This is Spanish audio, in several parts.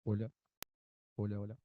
Hola, hola, hola.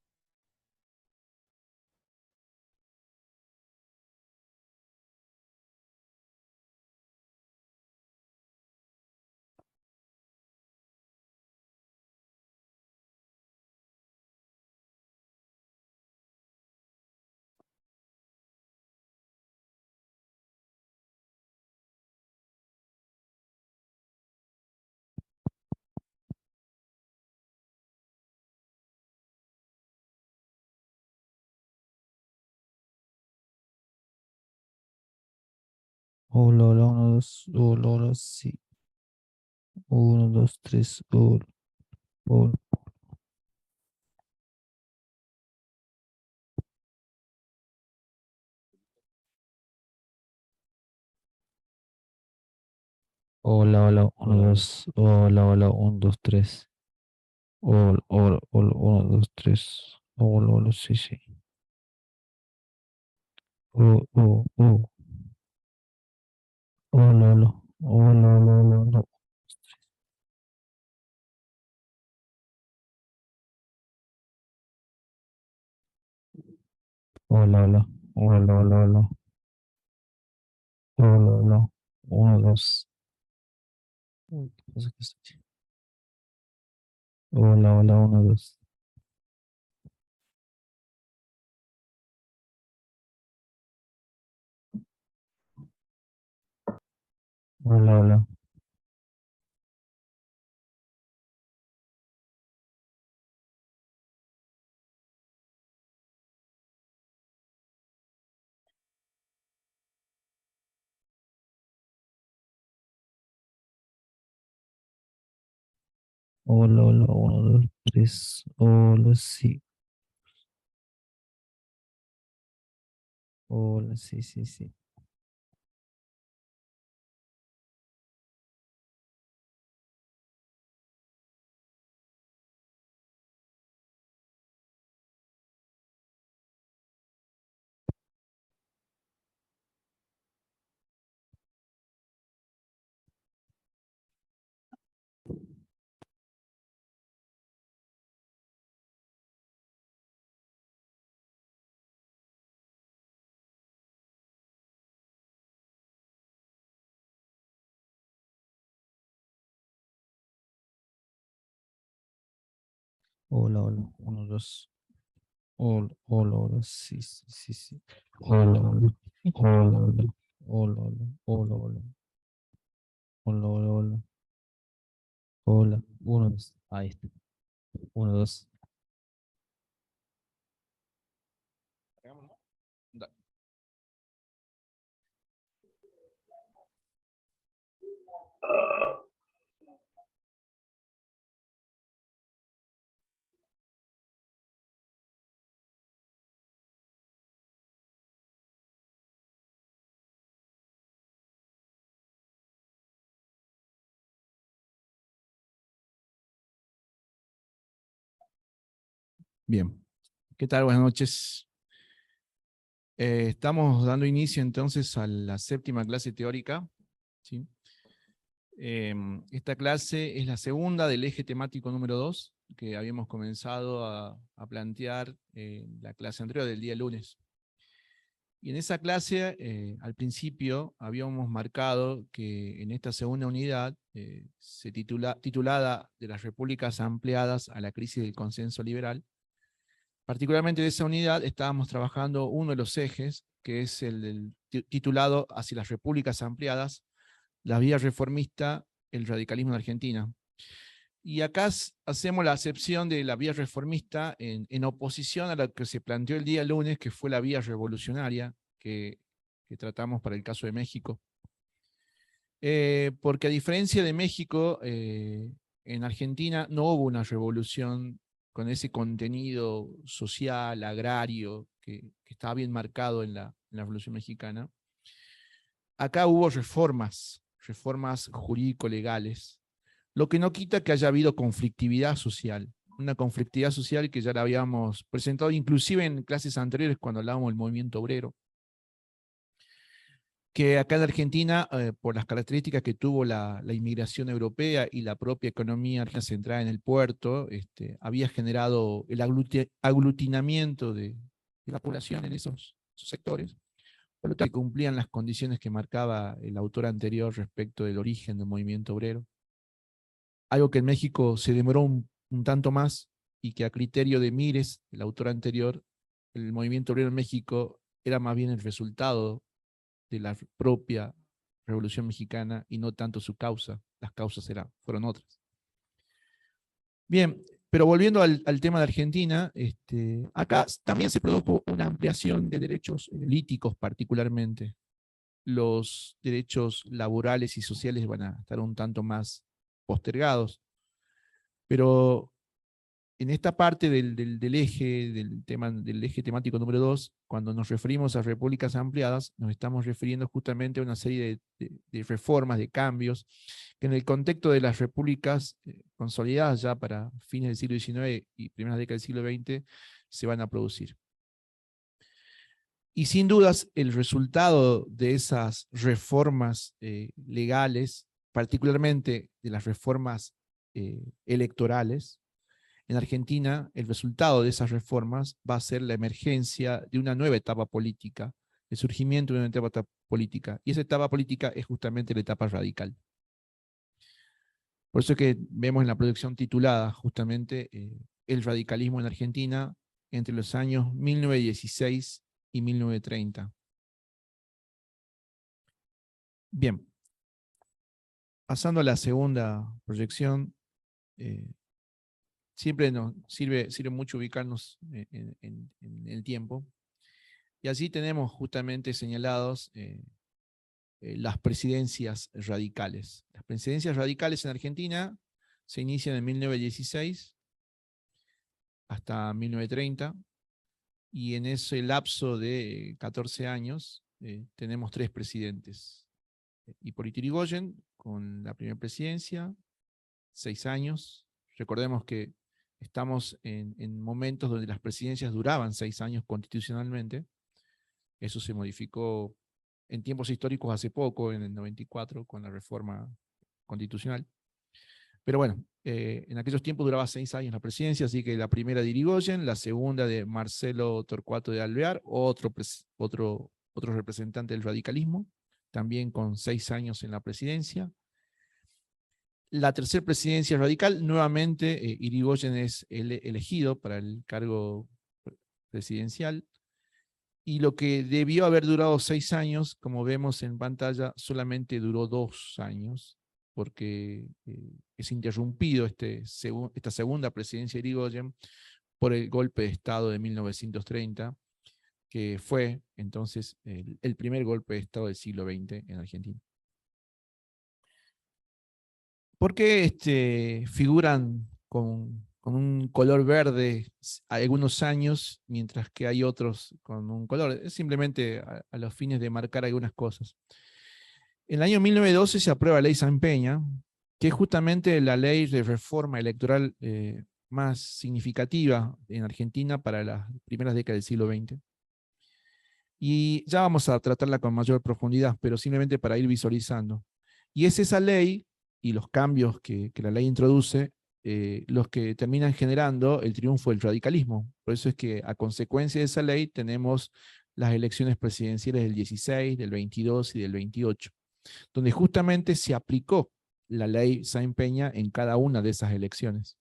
Hola, hola, uno, dos, hola, hola, sí. Uno, dos, tres, hola, hola, hola, hola, uno, dos, hola, hola, uno, dos, tres. Hola, hola, hola, uno, dos, tres. Hola, hola, sí, sí. Oh, oh, oh. Hola, hola, hola, hola, hola, hola. Hola, hola, hola, hola, hola. Hola, hola. Uno, dos. Uy, ¿qué pasa que estoy? Hola, hola, uno, dos. Hola, hola. Hola, hola, uno, dos, tres. Hola, sí. Hola, sí, sí, sí. Hola, hola, uno, dos. Hola, hola, hola, sí, sí, sí, sí. Hola, hola, hola, hola, hola, hola, hola, hola, hola, hola, hola, hola, uno, dos, ahí está, uno, dos. Hagámoslo. Da- Bien, ¿qué tal? Buenas noches. Estamos dando inicio entonces a la séptima clase teórica, ¿sí? Esta clase es la segunda del eje temático número 2 que habíamos comenzado a plantear en la clase anterior del día lunes. Y en esa clase, al principio, habíamos marcado que en esta segunda unidad, titulada de las repúblicas ampliadas a la crisis del consenso liberal, particularmente de esa unidad estábamos trabajando uno de los ejes, que es titulado Hacia las repúblicas ampliadas, la vía reformista, el radicalismo en Argentina. Y acá hacemos la acepción de la vía reformista en oposición a lo que se planteó el día lunes, que fue la vía revolucionaria que tratamos para el caso de México. Porque a diferencia de México, en Argentina no hubo una revolución con ese contenido social, agrario, que estaba bien marcado en la Revolución Mexicana. Acá hubo reformas jurídico-legales, lo que no quita que haya habido conflictividad social, una conflictividad social que ya la habíamos presentado inclusive en clases anteriores cuando hablábamos del movimiento obrero. que acá en Argentina, por las características que tuvo la inmigración europea y la propia economía argentina centrada en el puerto, había generado el aglutinamiento de la población en esos sectores, por lo tanto, que cumplían las condiciones que marcaba el autor anterior respecto del origen del movimiento obrero. Algo que en México se demoró un tanto más y que a criterio de Mires, el autor anterior, el movimiento obrero en México era más bien el resultado de la propia Revolución Mexicana y no tanto su causa. Las causas fueron otras. Bien, pero volviendo al tema de Argentina, acá también se produjo una ampliación de derechos políticos particularmente. Los derechos laborales y sociales van a estar un tanto más postergados, pero en esta parte del eje, del eje temático número 2, cuando nos referimos a repúblicas ampliadas, nos estamos refiriendo justamente a una serie de reformas, de cambios, que en el contexto de las repúblicas consolidadas ya para fines del siglo XIX y primeras décadas del siglo XX, se van a producir. Y sin dudas, el resultado de esas reformas legales, particularmente de las reformas electorales, en Argentina, el resultado de esas reformas va a ser la emergencia de una nueva etapa política, el surgimiento de una nueva etapa política. Y esa etapa política es justamente la etapa radical. Por eso es que vemos en la producción titulada justamente El radicalismo en Argentina entre los años 1916 y 1930. Bien, pasando a la segunda proyección, siempre nos sirve mucho ubicarnos en el tiempo. Y así tenemos justamente señalados las presidencias radicales. Las presidencias radicales en Argentina se inician en 1916 hasta 1930, y en ese lapso de 14 años tenemos 3 presidentes. Hipólito Yrigoyen, con la primera presidencia, 6 años. Recordemos que estamos en momentos donde las presidencias duraban 6 años constitucionalmente. Eso se modificó en tiempos históricos hace poco, en el 94, con la reforma constitucional. Pero bueno, en aquellos tiempos duraba 6 años la presidencia, así que la primera de Yrigoyen, la segunda de Marcelo Torcuato de Alvear, otro representante del radicalismo, también con 6 años en la presidencia. La tercera presidencia radical, nuevamente Yrigoyen es elegido para el cargo presidencial, y lo que debió haber durado 6 años, como vemos en pantalla, solamente duró 2 años, porque es interrumpido esta segunda presidencia de Yrigoyen por el golpe de Estado de 1930, que fue entonces el primer golpe de Estado del siglo XX en Argentina. ¿Por qué figuran con un color verde algunos años, mientras que hay otros con un color? Es simplemente a los fines de marcar algunas cosas. En el año 1912 se aprueba la ley San Peña, que es justamente la ley de reforma electoral más significativa en Argentina para las primeras décadas del siglo XX. Y ya vamos a tratarla con mayor profundidad, pero simplemente para ir visualizando. Y es esa ley y los cambios que la ley introduce los que terminan generando el triunfo del radicalismo. Por eso es que a consecuencia de esa ley tenemos las elecciones presidenciales del 16, del 22 y del 28, donde justamente se aplicó la ley Sáenz Peña en cada una de esas elecciones.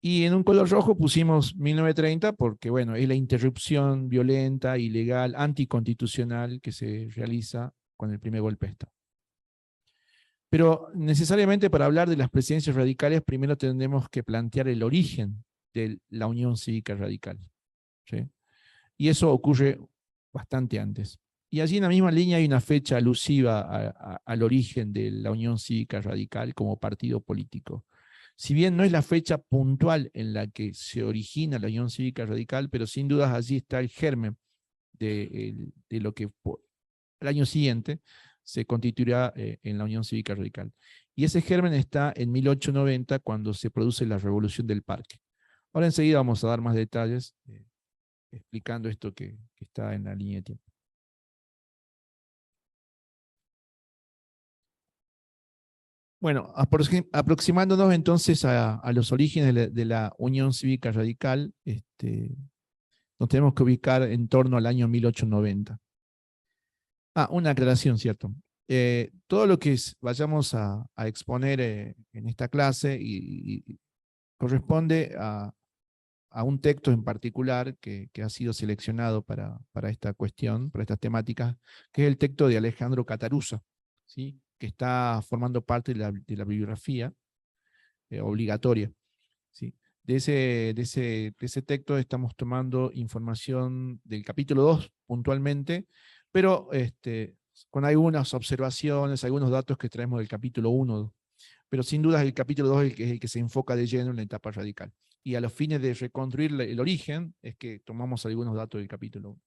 Y en un color rojo pusimos 1930 porque, bueno, es la interrupción violenta, ilegal, anticonstitucional que se realiza con el primer golpe de Estado. Pero necesariamente para hablar de las presidencias radicales, primero tendremos que plantear el origen de la Unión Cívica Radical, ¿sí? Y eso ocurre bastante antes. Y allí en la misma línea hay una fecha alusiva al origen de la Unión Cívica Radical como partido político. Si bien no es la fecha puntual en la que se origina la Unión Cívica Radical, pero sin dudas allí está el germen de lo que el año siguiente se constituirá en la Unión Cívica Radical. Y ese germen está en 1890, cuando se produce la Revolución del Parque. Ahora enseguida vamos a dar más detalles explicando esto que está en la línea de tiempo. Bueno, aproximándonos entonces a los orígenes de la Unión Cívica Radical, nos tenemos que ubicar en torno al año 1890. Una aclaración, cierto. Todo lo que vayamos a exponer en esta clase corresponde a un texto en particular que ha sido seleccionado para esta cuestión, para estas temáticas, que es el texto de Alejandro Catarusa, ¿sí? Que está formando parte de la bibliografía obligatoria. ¿Sí? De ese texto estamos tomando información del capítulo 2 puntualmente, pero con algunas observaciones, algunos datos que traemos del capítulo 1, pero sin duda el capítulo 2 es el que se enfoca de lleno en la etapa radical. Y a los fines de reconstruir el origen es que tomamos algunos datos del capítulo 1.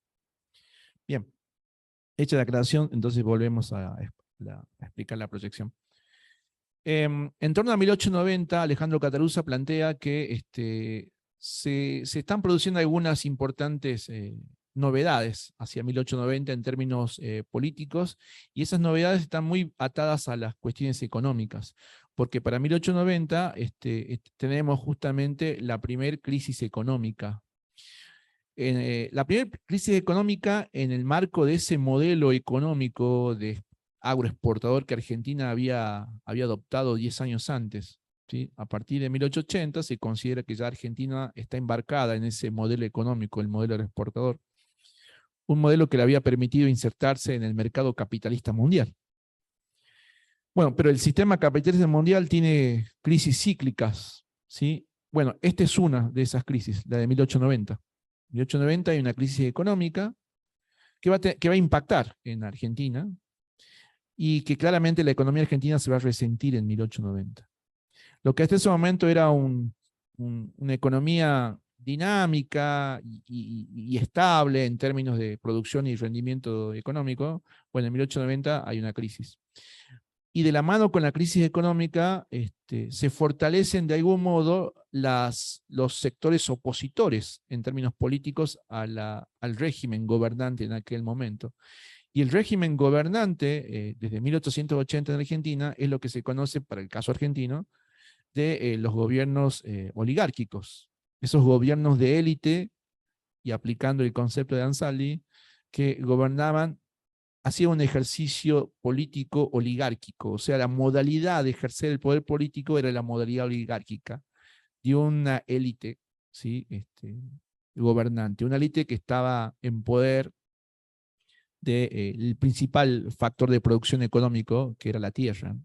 Bien, hecha la aclaración, entonces volvemos a explicar la proyección. En torno a 1890, Alejandro Catarusa plantea que se están produciendo algunas importantes novedades hacia 1890 en términos políticos, y esas novedades están muy atadas a las cuestiones económicas, porque para 1890 tenemos justamente la primer crisis económica. La primera crisis económica en el marco de ese modelo económico de agroexportador que Argentina había adoptado 10 años antes. ¿Sí? A partir de 1880 se considera que ya Argentina está embarcada en ese modelo económico, el modelo agroexportador. Un modelo que le había permitido insertarse en el mercado capitalista mundial. Bueno, pero el sistema capitalista mundial tiene crisis cíclicas, ¿sí? Bueno, esta es una de esas crisis, la de 1890. En 1890 hay una crisis económica que va a impactar en Argentina y que claramente la economía argentina se va a resentir en 1890. Lo que hasta ese momento era una economía dinámica y estable en términos de producción y rendimiento económico, bueno, en 1890 hay una crisis. Y de la mano con la crisis económica se fortalecen de algún modo los sectores opositores en términos políticos al régimen gobernante en aquel momento. Y el régimen gobernante, desde 1880 en Argentina, es lo que se conoce, para el caso argentino, de los gobiernos oligárquicos. Esos gobiernos de élite, y aplicando el concepto de Ansaldi, que gobernaban, hacía un ejercicio político oligárquico, o sea, la modalidad de ejercer el poder político era la modalidad oligárquica de una élite, ¿sí? Gobernante, una élite que estaba en poder del principal factor de producción económico, que era la tierra.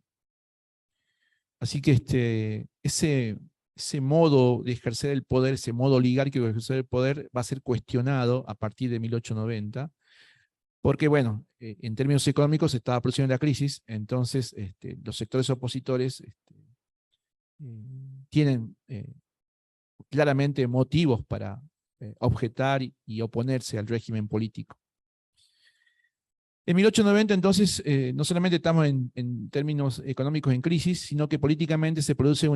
Así que ese modo de ejercer el poder, ese modo oligárquico de ejercer el poder, va a ser cuestionado a partir de 1890, porque, bueno, en términos económicos se estaba produciendo la crisis, entonces los sectores opositores tienen claramente motivos para objetar y oponerse al régimen político. En 1890, entonces, no solamente estamos en términos económicos en crisis, sino que políticamente se produce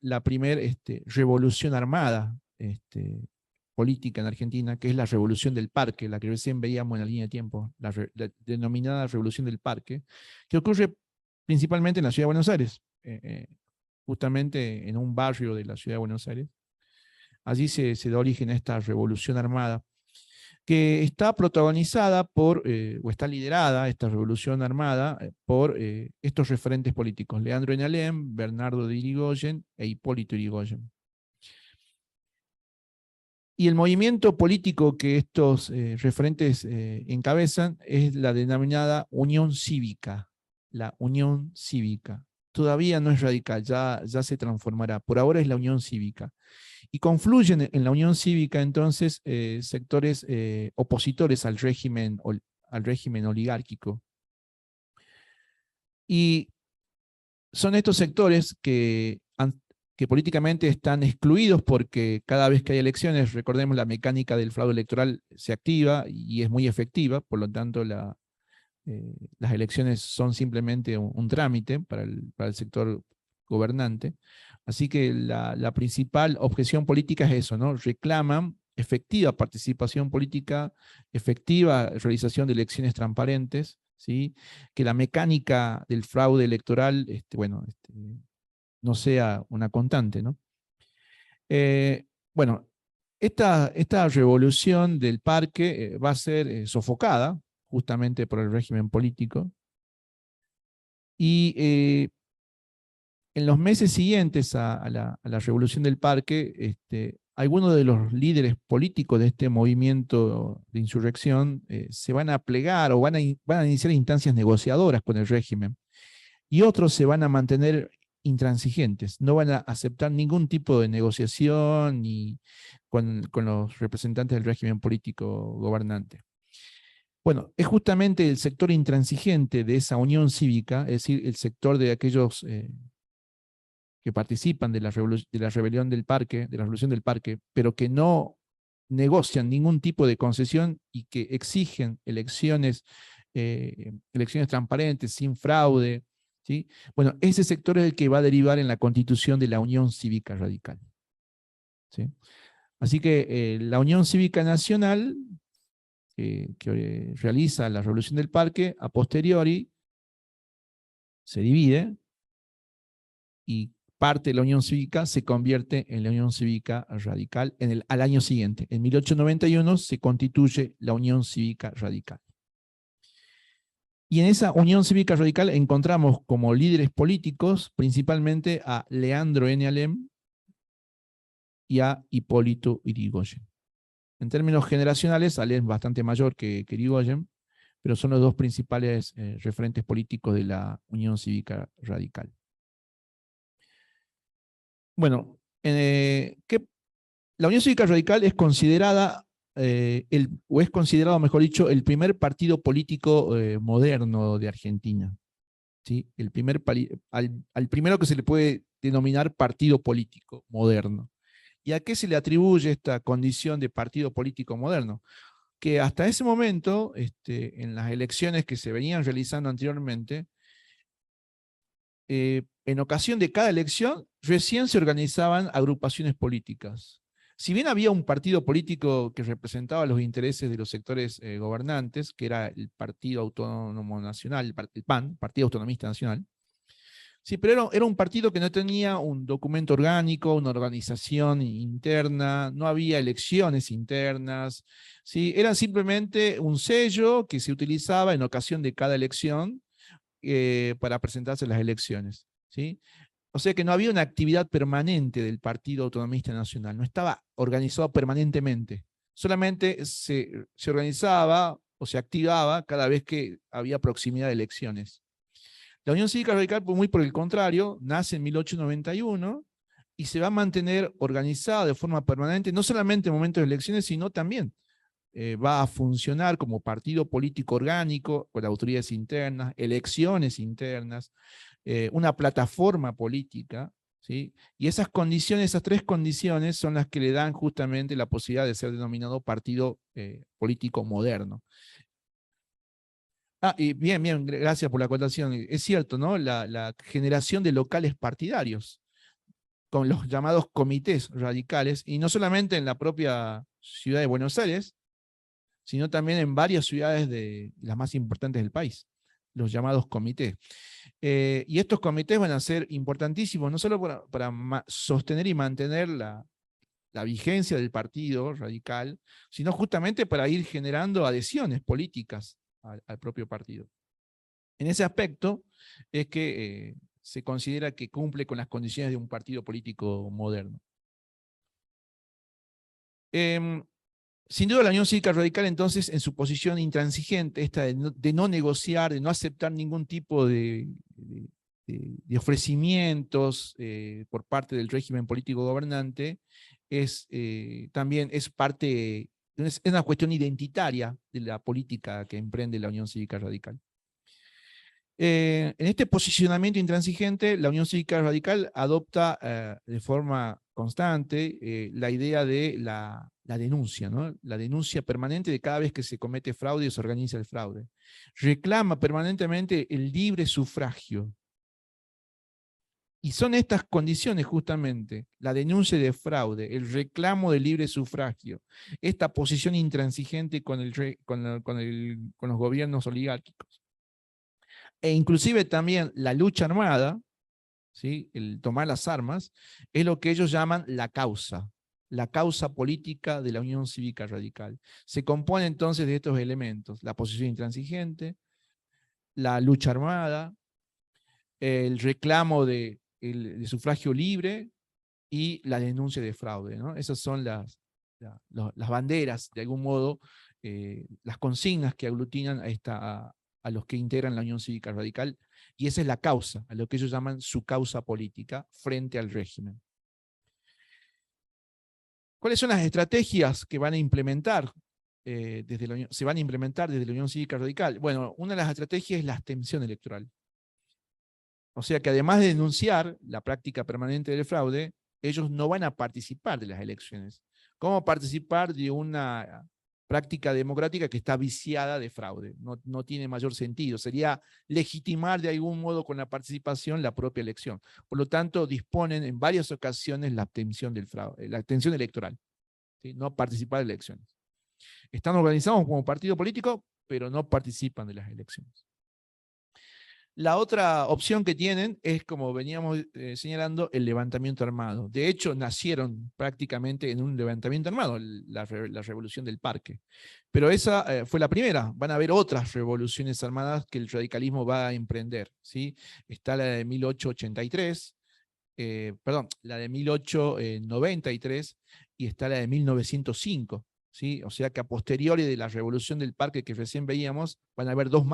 la primera revolución armada política en Argentina, que es la Revolución del Parque, la que recién veíamos en la línea de tiempo, la denominada Revolución del Parque, que ocurre principalmente en la ciudad de Buenos Aires, justamente en un barrio de la ciudad de Buenos Aires. Allí se da origen a esta revolución armada, que está protagonizada o está liderada, esta revolución armada, por estos referentes políticos, Leandro N. Alem, Bernardo de Irigoyen e Hipólito Yrigoyen. Y el movimiento político que estos referentes encabezan es la denominada Unión Cívica, la Unión Cívica. Todavía no es radical, ya se transformará. Por ahora es la Unión Cívica. Y confluyen en la Unión Cívica entonces sectores opositores al régimen oligárquico. Y son estos sectores que políticamente están excluidos porque cada vez que hay elecciones, recordemos, la mecánica del fraude electoral se activa y es muy efectiva, por lo tanto las elecciones son simplemente un trámite para el sector gobernante. Así que la principal objeción política es eso, ¿no? Reclaman efectiva participación política, efectiva realización de elecciones transparentes, ¿sí? Que la mecánica del fraude electoral, no sea una constante, ¿no? Bueno, esta revolución del parque va a ser sofocada justamente por el régimen político, y en los meses siguientes a la revolución del parque, algunos de los líderes políticos de este movimiento de insurrección se van a plegar o van a iniciar instancias negociadoras con el régimen, y otros se van a mantener intransigentes, no van a aceptar ningún tipo de negociación ni con los representantes del régimen político gobernante. Bueno, es justamente el sector intransigente de esa unión cívica, es decir, el sector de aquellos que participan de la rebelión del parque, de la revolución del parque, pero que no negocian ningún tipo de concesión y que exigen elecciones transparentes, sin fraude, ¿sí? Bueno, ese sector es el que va a derivar en la constitución de la Unión Cívica Radical, ¿sí? Así que la Unión Cívica Nacional, que realiza la revolución del parque, a posteriori se divide y parte de la Unión Cívica se convierte en la Unión Cívica Radical al año siguiente. En 1891 se constituye la Unión Cívica Radical. Y en esa Unión Cívica Radical encontramos como líderes políticos principalmente a Leandro N. Alem y a Hipólito Yrigoyen. En términos generacionales, Alem es bastante mayor que Yrigoyen, pero son los dos principales referentes políticos de la Unión Cívica Radical. Bueno, la Unión Cívica Radical es considerada, o es considerado, mejor dicho, el primer partido político moderno de Argentina, ¿sí? Al primero que se le puede denominar partido político moderno. ¿Y a qué se le atribuye esta condición de partido político moderno? Que hasta ese momento, en las elecciones que se venían realizando anteriormente, en ocasión de cada elección, recién se organizaban agrupaciones políticas. Si bien había un partido político que representaba los intereses de los sectores gobernantes, que era el Partido Autónomo Nacional, el PAN, Partido Autonomista Nacional, sí, pero era un partido que no tenía un documento orgánico, una organización interna, no había elecciones internas, ¿sí? Era simplemente un sello que se utilizaba en ocasión de cada elección para presentarse a las elecciones, ¿sí? O sea que no había una actividad permanente del Partido Autonomista Nacional, no estaba organizado permanentemente, solamente se organizaba o se activaba cada vez que había proximidad de elecciones. La Unión Cívica Radical, muy por el contrario, nace en 1891 y se va a mantener organizada de forma permanente, no solamente en momentos de elecciones, sino también va a funcionar como partido político orgánico, con autoridades internas, elecciones internas, una plataforma política, ¿sí? Y esas condiciones, esas tres condiciones son las que le dan justamente la posibilidad de ser denominado partido político moderno. Y bien, gracias por la acotación. Es cierto, ¿no? La generación de locales partidarios, con los llamados comités radicales, y no solamente en la propia ciudad de Buenos Aires, sino también en varias ciudades de las más importantes del país, los llamados comités. Y estos comités van a ser importantísimos, no solo para sostener y mantener la vigencia del partido radical, sino justamente para ir generando adhesiones políticas al propio partido. En ese aspecto es que se considera que cumple con las condiciones de un partido político moderno. Sin duda la Unión Cívica Radical, entonces, en su posición intransigente, esta de no negociar, de no aceptar ningún tipo de ofrecimientos por parte del régimen político gobernante, también es parte, es una cuestión identitaria de la política que emprende la Unión Cívica Radical. En este posicionamiento intransigente, la Unión Cívica Radical adopta de forma constante la idea de la denuncia, ¿no? La denuncia permanente de cada vez que se comete fraude o se organiza el fraude. Reclama permanentemente el libre sufragio. Y son estas condiciones justamente, la denuncia de fraude, el reclamo del libre sufragio, esta posición intransigente con los gobiernos oligárquicos, e inclusive también la lucha armada, ¿sí? El tomar las armas, es lo que ellos llaman la causa política de la Unión Cívica Radical. Se compone entonces de estos elementos: la posición intransigente, la lucha armada, el reclamo de sufragio libre y la denuncia de fraude, ¿no? Esas son las banderas, de algún modo, las consignas que aglutinan a los que integran la Unión Cívica Radical, y esa es la causa, a lo que ellos llaman su causa política frente al régimen. ¿Cuáles son las estrategias que van a implementar se van a implementar desde la Unión Cívica Radical? Bueno, una de las estrategias es la abstención electoral. O sea que además de denunciar la práctica permanente del fraude, ellos no van a participar de las elecciones. ¿Cómo participar de una práctica democrática que está viciada de fraude? No tiene mayor sentido. Sería legitimar de algún modo con la participación la propia elección. Por lo tanto, disponen en varias ocasiones la abstención del fraude, la abstención electoral, ¿sí? No participar de elecciones. Están organizados como partido político, pero no participan de las elecciones. La otra opción que tienen es, como veníamos señalando, el levantamiento armado. De hecho, nacieron prácticamente en un levantamiento armado, la revolución del Parque. Pero esa fue la primera. Van a haber otras revoluciones armadas que el radicalismo va a emprender, ¿sí? Está la de 1883, la de 1893, y está la de 1905, ¿sí? O sea que a posteriori de la revolución del Parque que recién veíamos, van a haber dos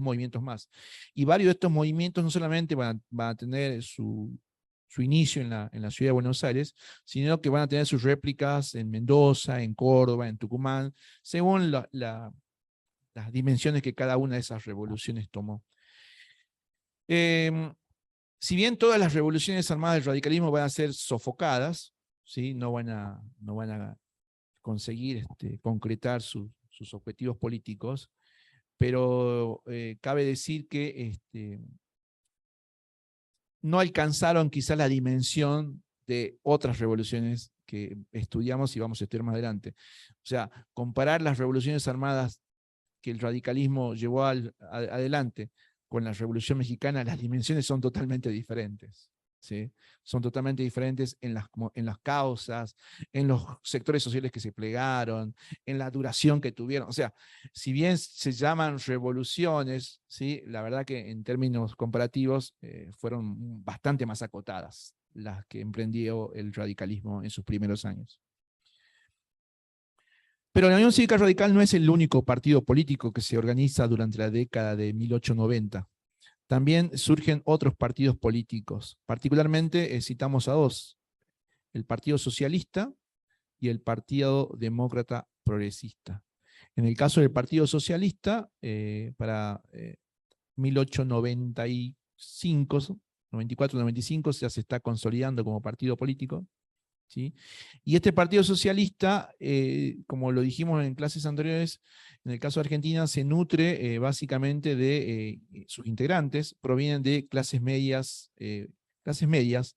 movimientos más. Y varios de estos movimientos no solamente van a tener su inicio en la ciudad de Buenos Aires, sino que van a tener sus réplicas en Mendoza, en Córdoba, en Tucumán, según las dimensiones que cada una de esas revoluciones tomó. Si bien todas las revoluciones armadas del radicalismo van a ser sofocadas, ¿sí? no van a conseguir concretar sus objetivos políticos, pero cabe decir que no alcanzaron quizás la dimensión de otras revoluciones que estudiamos y vamos a estudiar más adelante. O sea, comparar las revoluciones armadas que el radicalismo llevó adelante con la Revolución Mexicana, las dimensiones son totalmente diferentes. ¿Sí? Son totalmente diferentes en las causas, en los sectores sociales que se plegaron, en la duración que tuvieron. O sea, si bien se llaman revoluciones, ¿sí? La verdad que en términos comparativos fueron bastante más acotadas las que emprendió el radicalismo en sus primeros años. Pero la Unión Cívica Radical no es el único partido político que se organiza durante la década de 1890. También surgen otros partidos políticos. Particularmente citamos a dos: el Partido Socialista y el Partido Demócrata Progresista. En el caso del Partido Socialista, para 1895, 94-95, ya se está consolidando como partido político. ¿Sí? Y este Partido Socialista, como lo dijimos en clases anteriores, en el caso de Argentina, se nutre básicamente de sus integrantes, provienen de clases medias, clases medias.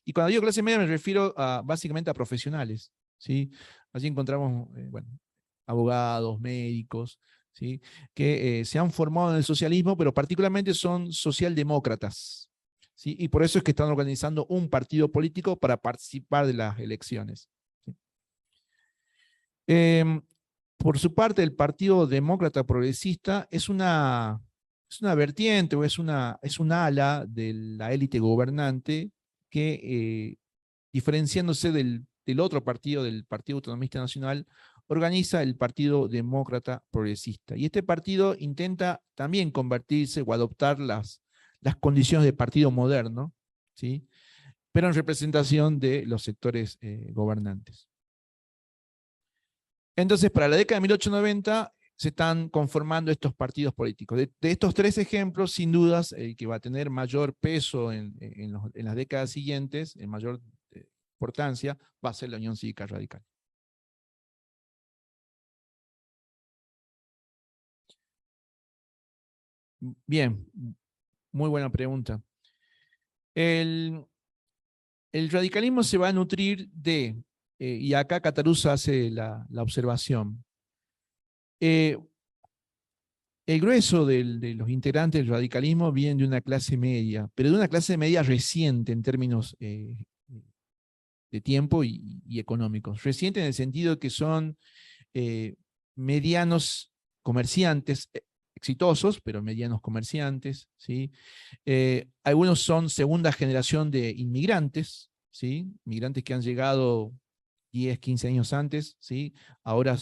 Y cuando digo clase media me refiero básicamente a profesionales, ¿sí? Allí encontramos bueno, abogados, médicos, ¿sí? Que se han formado en el socialismo, pero particularmente son socialdemócratas. ¿Sí? Y por eso es que están organizando un partido político para participar de las elecciones. ¿Sí? Por su parte, el Partido Demócrata Progresista es una vertiente o es un ala de la élite gobernante que, diferenciándose del otro partido, del Partido Autonomista Nacional, organiza el Partido Demócrata Progresista. Y este partido intenta también convertirse o adoptar las condiciones de partido moderno, ¿sí? Pero en representación de los sectores gobernantes. Entonces, para la década de 1890 se están conformando estos partidos políticos. De estos tres ejemplos, sin dudas, el que va a tener mayor peso en las décadas siguientes, en mayor importancia, va a ser la Unión Cívica Radical. Bien, muy buena pregunta. El radicalismo se va a nutrir de, y acá Cataruzza hace la observación, El grueso de los integrantes del radicalismo vienen de una clase media, pero de una clase media reciente en términos de tiempo y económicos. Reciente en el sentido de que son medianos comerciantes, exitosos, pero medianos comerciantes, ¿sí? Algunos son segunda generación de inmigrantes, ¿sí? Inmigrantes que han llegado 10, 15 años antes, ¿sí? Ahora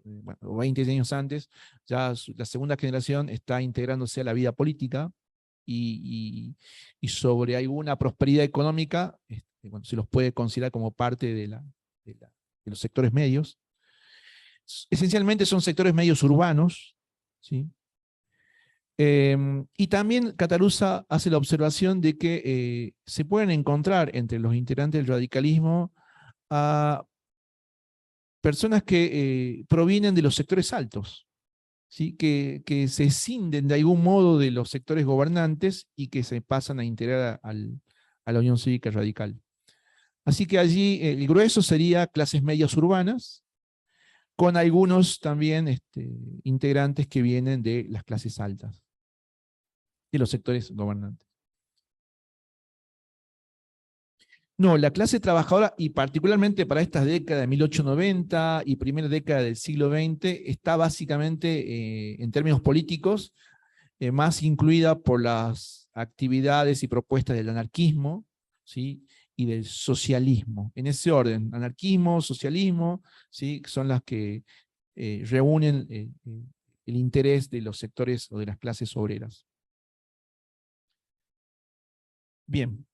bueno, 20 años antes, ya la segunda generación está integrándose a la vida política y sobre alguna prosperidad económica, bueno, se los puede considerar como parte de los sectores medios. Esencialmente son sectores medios urbanos, ¿sí? Y también Cataluza hace la observación de que se pueden encontrar entre los integrantes del radicalismo a personas que provienen de los sectores altos, ¿sí? Que se escinden de algún modo de los sectores gobernantes y que se pasan a integrar a la Unión Cívica Radical. Así que allí el grueso sería clases medias urbanas, con algunos también integrantes que vienen de las clases altas, de los sectores gobernantes. No, la clase trabajadora, y particularmente para estas décadas de 1890 y primera década del siglo XX, está básicamente, en términos políticos, más incluida por las actividades y propuestas del anarquismo, ¿sí? Y del socialismo. En ese orden, anarquismo, socialismo, ¿sí? Son las que reúnen el interés de los sectores o de las clases obreras. Bien.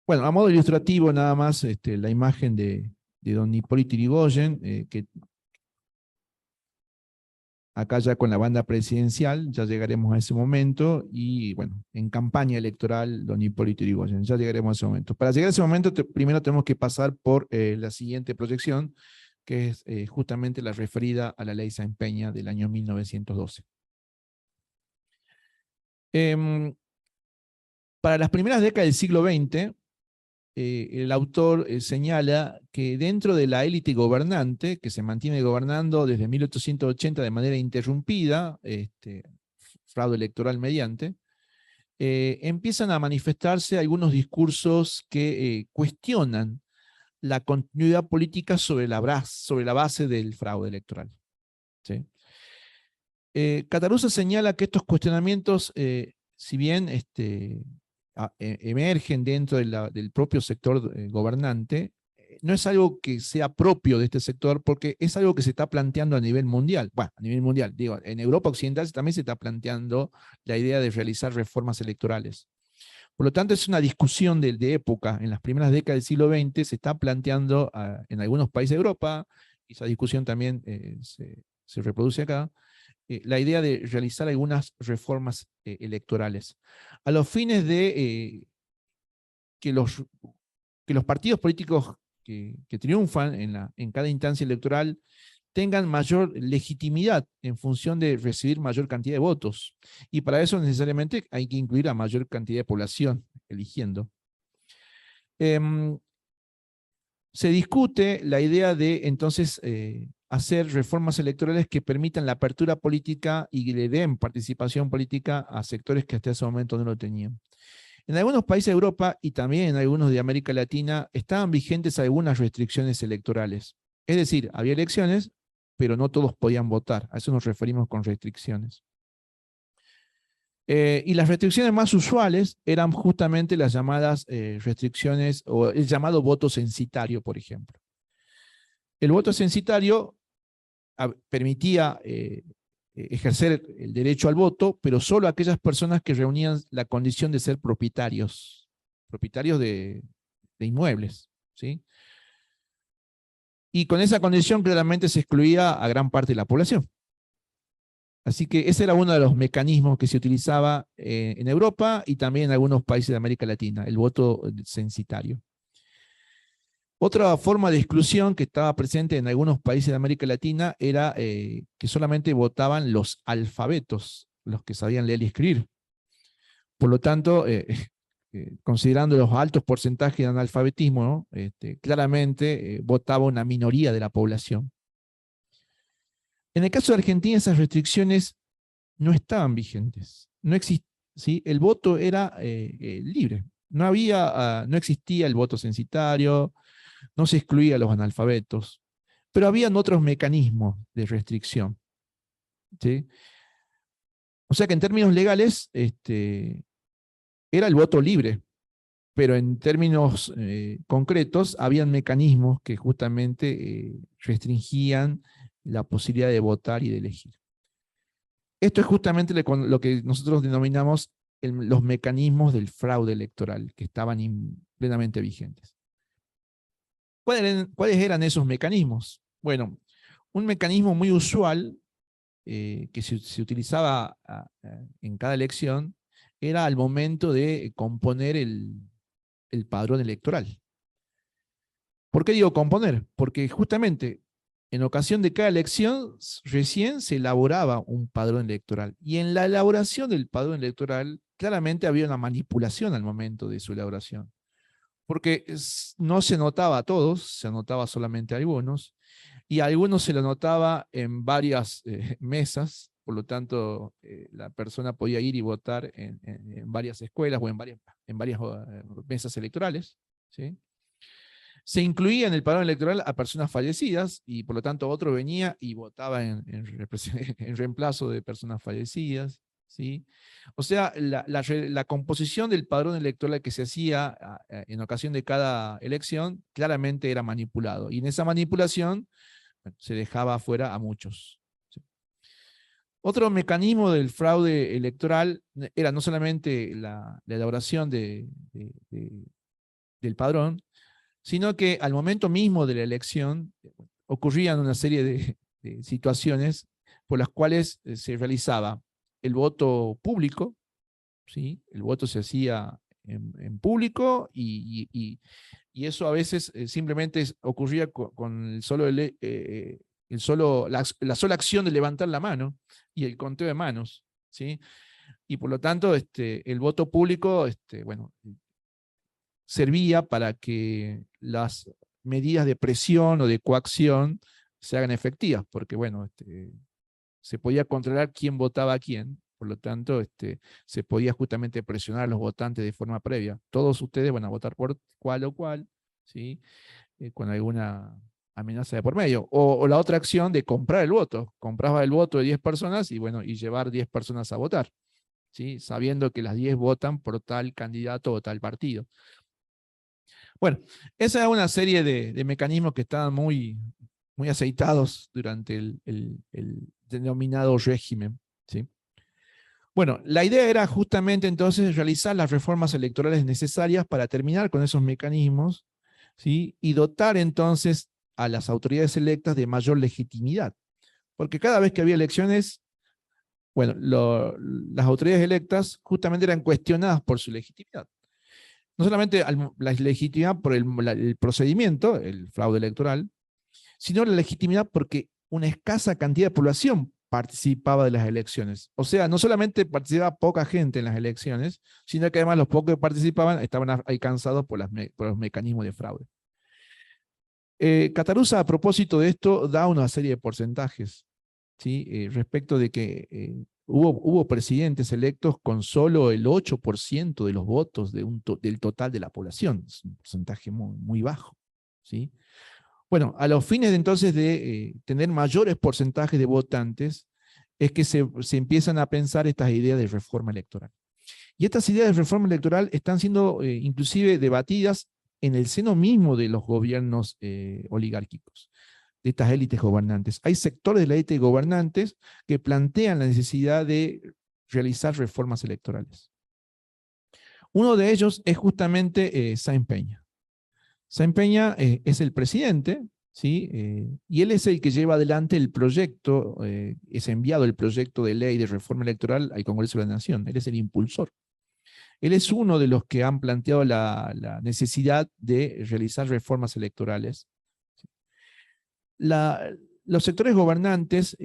Bueno, a modo ilustrativo nada más la imagen de don Hipólito Yrigoyen, que acá ya con la banda presidencial, ya llegaremos a ese momento, y bueno, en campaña electoral, don Hipólito Yrigoyen, ya llegaremos a ese momento. Para llegar a ese momento, primero tenemos que pasar por la siguiente proyección, que es justamente la referida a la ley Sáenz Peña del año 1912. Para las primeras décadas del siglo XX, el autor señala que dentro de la élite gobernante, que se mantiene gobernando desde 1880 de manera interrumpida, fraude electoral mediante, empiezan a manifestarse algunos discursos que cuestionan la continuidad política sobre la base del fraude electoral. ¿Sí? Cataluza señala que estos cuestionamientos, si bien emergen dentro del propio sector gobernante, no es algo que sea propio de este sector, porque es algo que se está planteando a nivel mundial. Bueno, a nivel mundial, digo, en Europa Occidental también se está planteando la idea de realizar reformas electorales. Por lo tanto, es una discusión de época. En las primeras décadas del siglo XX se está planteando en algunos países de Europa, y esa discusión también se reproduce acá, la idea de realizar algunas reformas electorales, a los fines de que los partidos políticos que triunfan en cada instancia electoral tengan mayor legitimidad en función de recibir mayor cantidad de votos. Y para eso necesariamente hay que incluir a mayor cantidad de población eligiendo. Se discute la idea de entonces hacer reformas electorales que permitan la apertura política y le den participación política a sectores que hasta ese momento no lo tenían. En algunos países de Europa y también en algunos de América Latina estaban vigentes algunas restricciones electorales. Es decir, había elecciones, pero no todos podían votar. A eso nos referimos con restricciones. Y las restricciones más usuales eran justamente las llamadas restricciones o el llamado voto censitario, por ejemplo. El voto censitario permitía ejercer el derecho al voto, pero solo a aquellas personas que reunían la condición de ser propietarios de inmuebles, ¿sí? Y con esa condición claramente se excluía a gran parte de la población. Así que ese era uno de los mecanismos que se utilizaba en Europa y también en algunos países de América Latina, el voto censitario. Otra forma de exclusión que estaba presente en algunos países de América Latina era que solamente votaban los alfabetos, los que sabían leer y escribir. Por lo tanto, considerando los altos porcentajes de analfabetismo, ¿no? Claramente votaba una minoría de la población. En el caso de Argentina, esas restricciones no estaban vigentes. No ¿sí? El voto era libre. No existía el voto censitario, no se excluía a los analfabetos, pero habían otros mecanismos de restricción. ¿Sí? O sea que en términos legales era el voto libre, pero en términos concretos habían mecanismos que justamente restringían la posibilidad de votar y de elegir. Esto es justamente lo que nosotros denominamos los mecanismos del fraude electoral, que estaban plenamente vigentes. ¿Cuáles eran esos mecanismos? Bueno, un mecanismo muy usual que se utilizaba en cada elección era al momento de componer el padrón electoral. ¿Por qué digo componer? Porque justamente en ocasión de cada elección recién se elaboraba un padrón electoral. Y en la elaboración del padrón electoral claramente había una manipulación al momento de su elaboración. Porque no se notaba a todos, se anotaba solamente a algunos, y a algunos se lo notaba en varias mesas, por lo tanto la persona podía ir y votar en varias escuelas o en varias mesas electorales, ¿sí? Se incluía en el padrón electoral a personas fallecidas y por lo tanto otro venía y votaba en reemplazo de personas fallecidas, ¿sí? O sea, la composición del padrón electoral que se hacía en ocasión de cada elección claramente era manipulado y en esa manipulación se dejaba afuera a muchos. ¿Sí? Otro mecanismo del fraude electoral era no solamente la elaboración del padrón, sino que al momento mismo de la elección ocurrían una serie de situaciones por las cuales se realizaba el voto público, ¿sí? El voto se hacía en público y eso a veces simplemente ocurría con la sola acción de levantar la mano y el conteo de manos, ¿sí? Y por lo tanto el voto público bueno, servía para que las medidas de presión o de coacción se hagan efectivas, porque bueno, se podía controlar quién votaba a quién, por lo tanto, se podía justamente presionar a los votantes de forma previa. Todos ustedes van a votar por cual o cual, ¿sí? Con alguna amenaza de por medio. O la otra acción de comprar el voto. Compraba el voto de 10 personas y bueno, y llevar 10 personas a votar, ¿sí? Sabiendo que las 10 votan por tal candidato o tal partido. Bueno, esa es una serie de mecanismos que estaban muy aceitados durante el denominado régimen, ¿sí? Bueno, la idea era justamente entonces realizar las reformas electorales necesarias para terminar con esos mecanismos, ¿sí? Y dotar entonces a las autoridades electas de mayor legitimidad. Porque cada vez que había elecciones, bueno, las autoridades electas justamente eran cuestionadas por su legitimidad. No solamente la legitimidad por el procedimiento, el fraude electoral, sino la legitimidad porque una escasa cantidad de población participaba de las elecciones. O sea, no solamente participaba poca gente en las elecciones, sino que además los pocos que participaban estaban alcanzados por los mecanismos de fraude. Catarusa, a propósito de esto, da una serie de porcentajes, ¿sí? Respecto de que hubo presidentes electos con solo el 8% de los votos del total de la población. Es un porcentaje muy bajo, ¿sí? Bueno, a los fines de entonces de tener mayores porcentajes de votantes, es que se empiezan a pensar estas ideas de reforma electoral. Y estas ideas de reforma electoral están siendo inclusive debatidas en el seno mismo de los gobiernos oligárquicos, de estas élites gobernantes. Hay sectores de la élite gobernantes que plantean la necesidad de realizar reformas electorales. Uno de ellos es justamente Sáenz Peña. Sáenz Peña es el presidente, ¿sí? Y él es el que lleva adelante el proyecto, es enviado el proyecto de ley de reforma electoral al Congreso de la Nación. Él es el impulsor. Él es uno de los que han planteado la necesidad de realizar reformas electorales. Los sectores gobernantes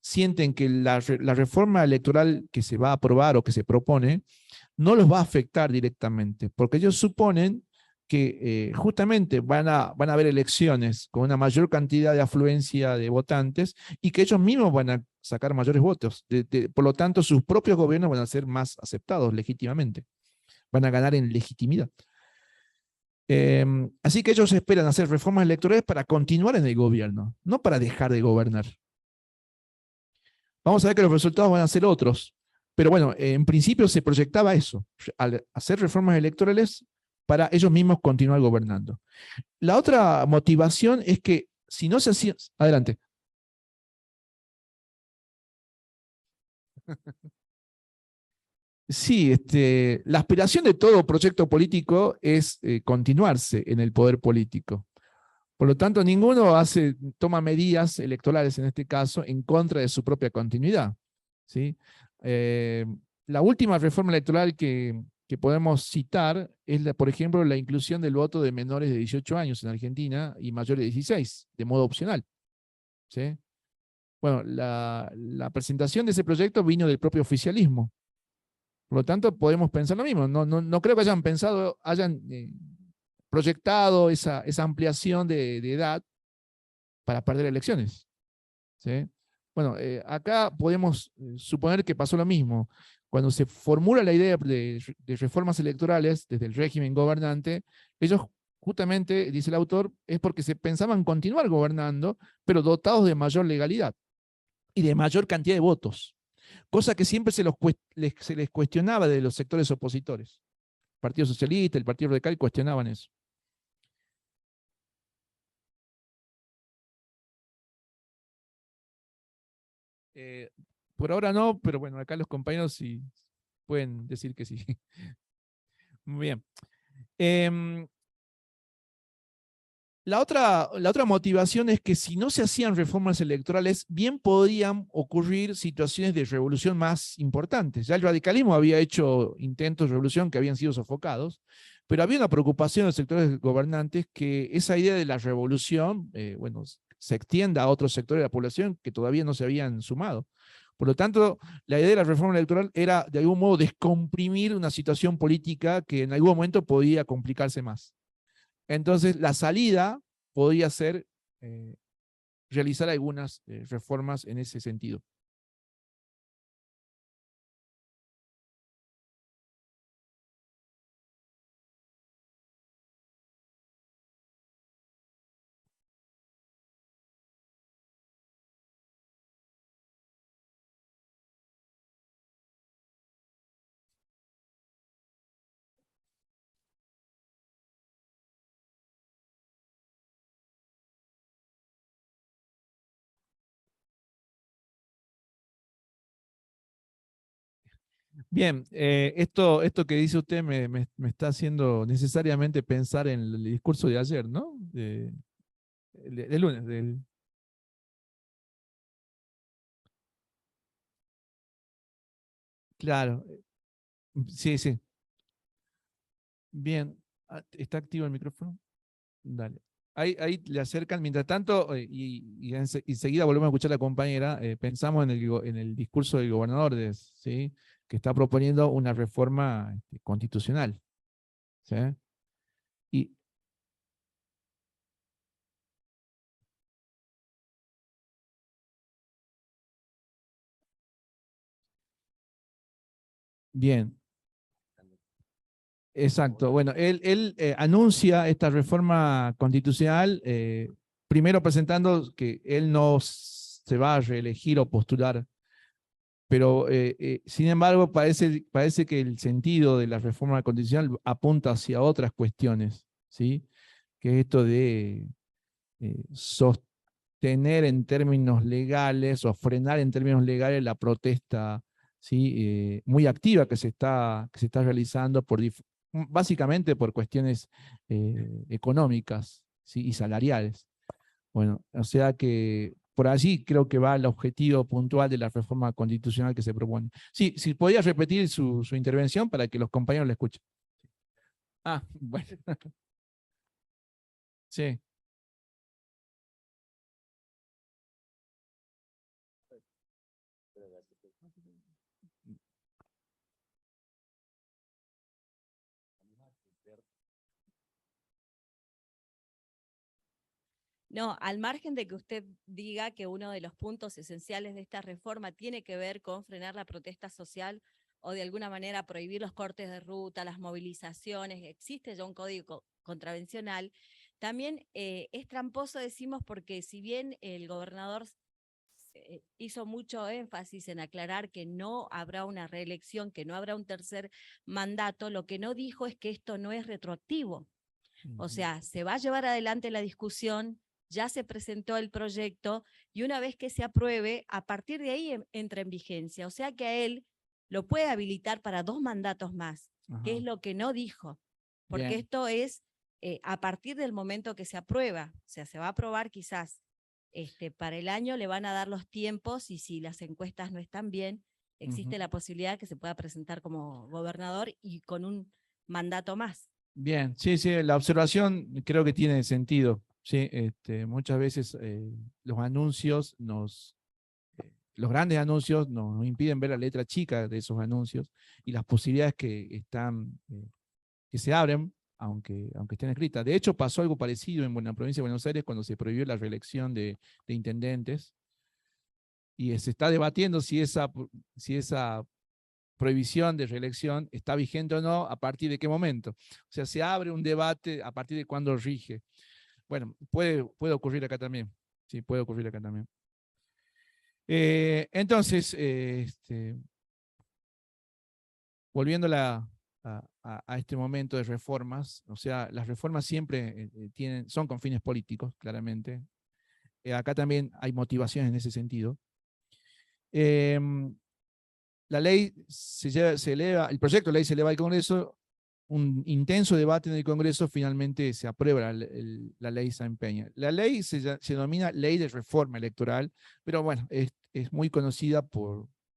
sienten que la reforma electoral que se va a aprobar o que se propone no los va a afectar directamente, porque ellos suponen que justamente van a haber elecciones con una mayor cantidad de afluencia de votantes y que ellos mismos van a sacar mayores votos. Por lo tanto, sus propios gobiernos van a ser más aceptados legítimamente, van a ganar en legitimidad. Así que ellos esperan hacer reformas electorales para continuar en el gobierno, no para dejar de gobernar. Vamos a ver que los resultados van a ser otros, pero bueno, en principio se proyectaba eso, al hacer reformas electorales para ellos mismos continuar gobernando. La otra motivación es que si no se hacía... Adelante. Sí, la aspiración de todo proyecto político es continuarse en el poder político. Por lo tanto, ninguno toma medidas electorales, en este caso, en contra de su propia continuidad. ¿Sí? Eh, la última reforma electoral que podemos citar es, por ejemplo, la inclusión del voto de menores de 18 años en Argentina y mayores de 16, de modo opcional. ¿Sí? Bueno, la presentación de ese proyecto vino del propio oficialismo. Por lo tanto, podemos pensar lo mismo. No creo que hayan proyectado esa ampliación de edad para perder elecciones. ¿Sí? Bueno, acá podemos suponer que pasó lo mismo. Cuando se formula la idea de reformas electorales desde el régimen gobernante, ellos justamente, dice el autor, es porque se pensaban continuar gobernando, pero dotados de mayor legalidad y de mayor cantidad de votos, cosa que siempre se les cuestionaba de los sectores opositores. El Partido Socialista, el Partido Radical cuestionaban eso. Eh, por ahora no, pero bueno, acá los compañeros sí pueden decir que sí. Muy bien. Eh, la otra motivación es que si no se hacían reformas electorales, bien podían ocurrir situaciones de revolución más importantes. Ya el radicalismo había hecho intentos de revolución que habían sido sofocados, pero había una preocupación en los sectores gobernantes que esa idea de la revolución, bueno, se extienda a otros sectores de la población que todavía no se habían sumado. Por lo tanto, la idea de la reforma electoral era, de algún modo, descomprimir una situación política que en algún momento podía complicarse más. Entonces, la salida podría ser eh, realizar algunas reformas en ese sentido. Bien, esto que dice usted me está haciendo necesariamente pensar en el discurso de ayer, ¿no? De lunes. Claro, sí, sí. Bien, ¿está activo el micrófono? Dale. Ahí le acercan, mientras tanto, y enseguida volvemos a escuchar a la compañera, pensamos en el discurso del gobernador, ¿sí? Que está proponiendo una reforma constitucional. ¿Sí? Y bien, exacto. Bueno, él anuncia esta reforma constitucional, primero presentando que él no se va a reelegir o postular, pero sin embargo parece que el sentido de la reforma constitucional apunta hacia otras cuestiones, ¿sí? Que es esto de sostener en términos legales o frenar en términos legales la protesta, ¿sí? Muy activa que se está realizando básicamente por cuestiones económicas, ¿sí? Y salariales. Bueno, o sea que por allí creo que va el objetivo puntual de la reforma constitucional que se propone. Sí, si podía repetir su intervención para que los compañeros la escuchen. Ah, bueno, sí. No, al margen de que usted diga que uno de los puntos esenciales de esta reforma tiene que ver con frenar la protesta social o de alguna manera prohibir los cortes de ruta, las movilizaciones, existe ya un código contravencional, también es tramposo, decimos, porque si bien el gobernador hizo mucho énfasis en aclarar que no habrá una reelección, que no habrá un tercer mandato, lo que no dijo es que esto no es retroactivo. O sea, se va a llevar adelante la discusión, ya se presentó el proyecto y una vez que se apruebe, a partir de ahí entra en vigencia. O sea que a él lo puede habilitar para 2 mandatos más, que es lo que no dijo, porque Bien. esto es a partir del momento que se aprueba, o sea, se va a aprobar quizás para el año, le van a dar los tiempos y si las encuestas no están bien, existe la posibilidad que se pueda presentar como gobernador y con un mandato más. Bien, sí, sí, la observación creo que tiene sentido. Sí, muchas veces los anuncios los grandes anuncios nos impiden ver la letra chica de esos anuncios y las posibilidades que están, que se abren, aunque estén escritas. De hecho, pasó algo parecido en la provincia de Buenos Aires cuando se prohibió la reelección de intendentes y se está debatiendo si esa prohibición de reelección está vigente o no, a partir de qué momento. O sea, se abre un debate a partir de cuándo rige. Bueno, puede ocurrir acá también. Sí, puede ocurrir acá también. Entonces, volviendo a este momento de reformas, o sea, las reformas siempre son con fines políticos, claramente. Acá también hay motivaciones en ese sentido. La ley se eleva, el proyecto de ley se eleva al Congreso, un intenso debate en el Congreso, finalmente se aprueba la ley Sáenz Peña. La ley se denomina Ley de Reforma Electoral, pero bueno, es muy conocida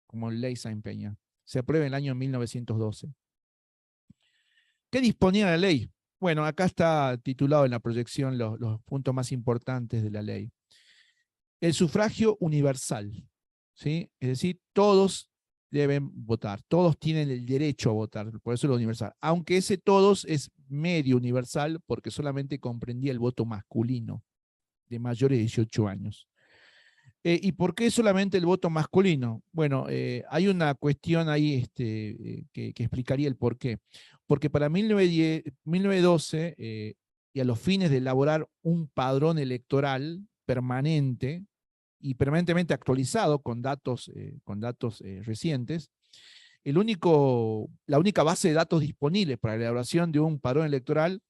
como Ley Sáenz Peña. Se aprueba en el año 1912. ¿Qué disponía la ley? Bueno, acá está titulado en la proyección los puntos más importantes de la ley. El sufragio universal, ¿sí? Es decir, todos deben votar, todos tienen el derecho a votar, por eso es lo universal. Aunque ese todos es medio universal porque solamente comprendía el voto masculino de mayores de 18 años. ¿Y por qué solamente el voto masculino? Bueno, hay una cuestión ahí que explicaría el por qué. Porque para 1912, y a los fines de elaborar un padrón electoral permanente y permanentemente actualizado con datos recientes, la única base de datos disponible para la elaboración de un padrón electoral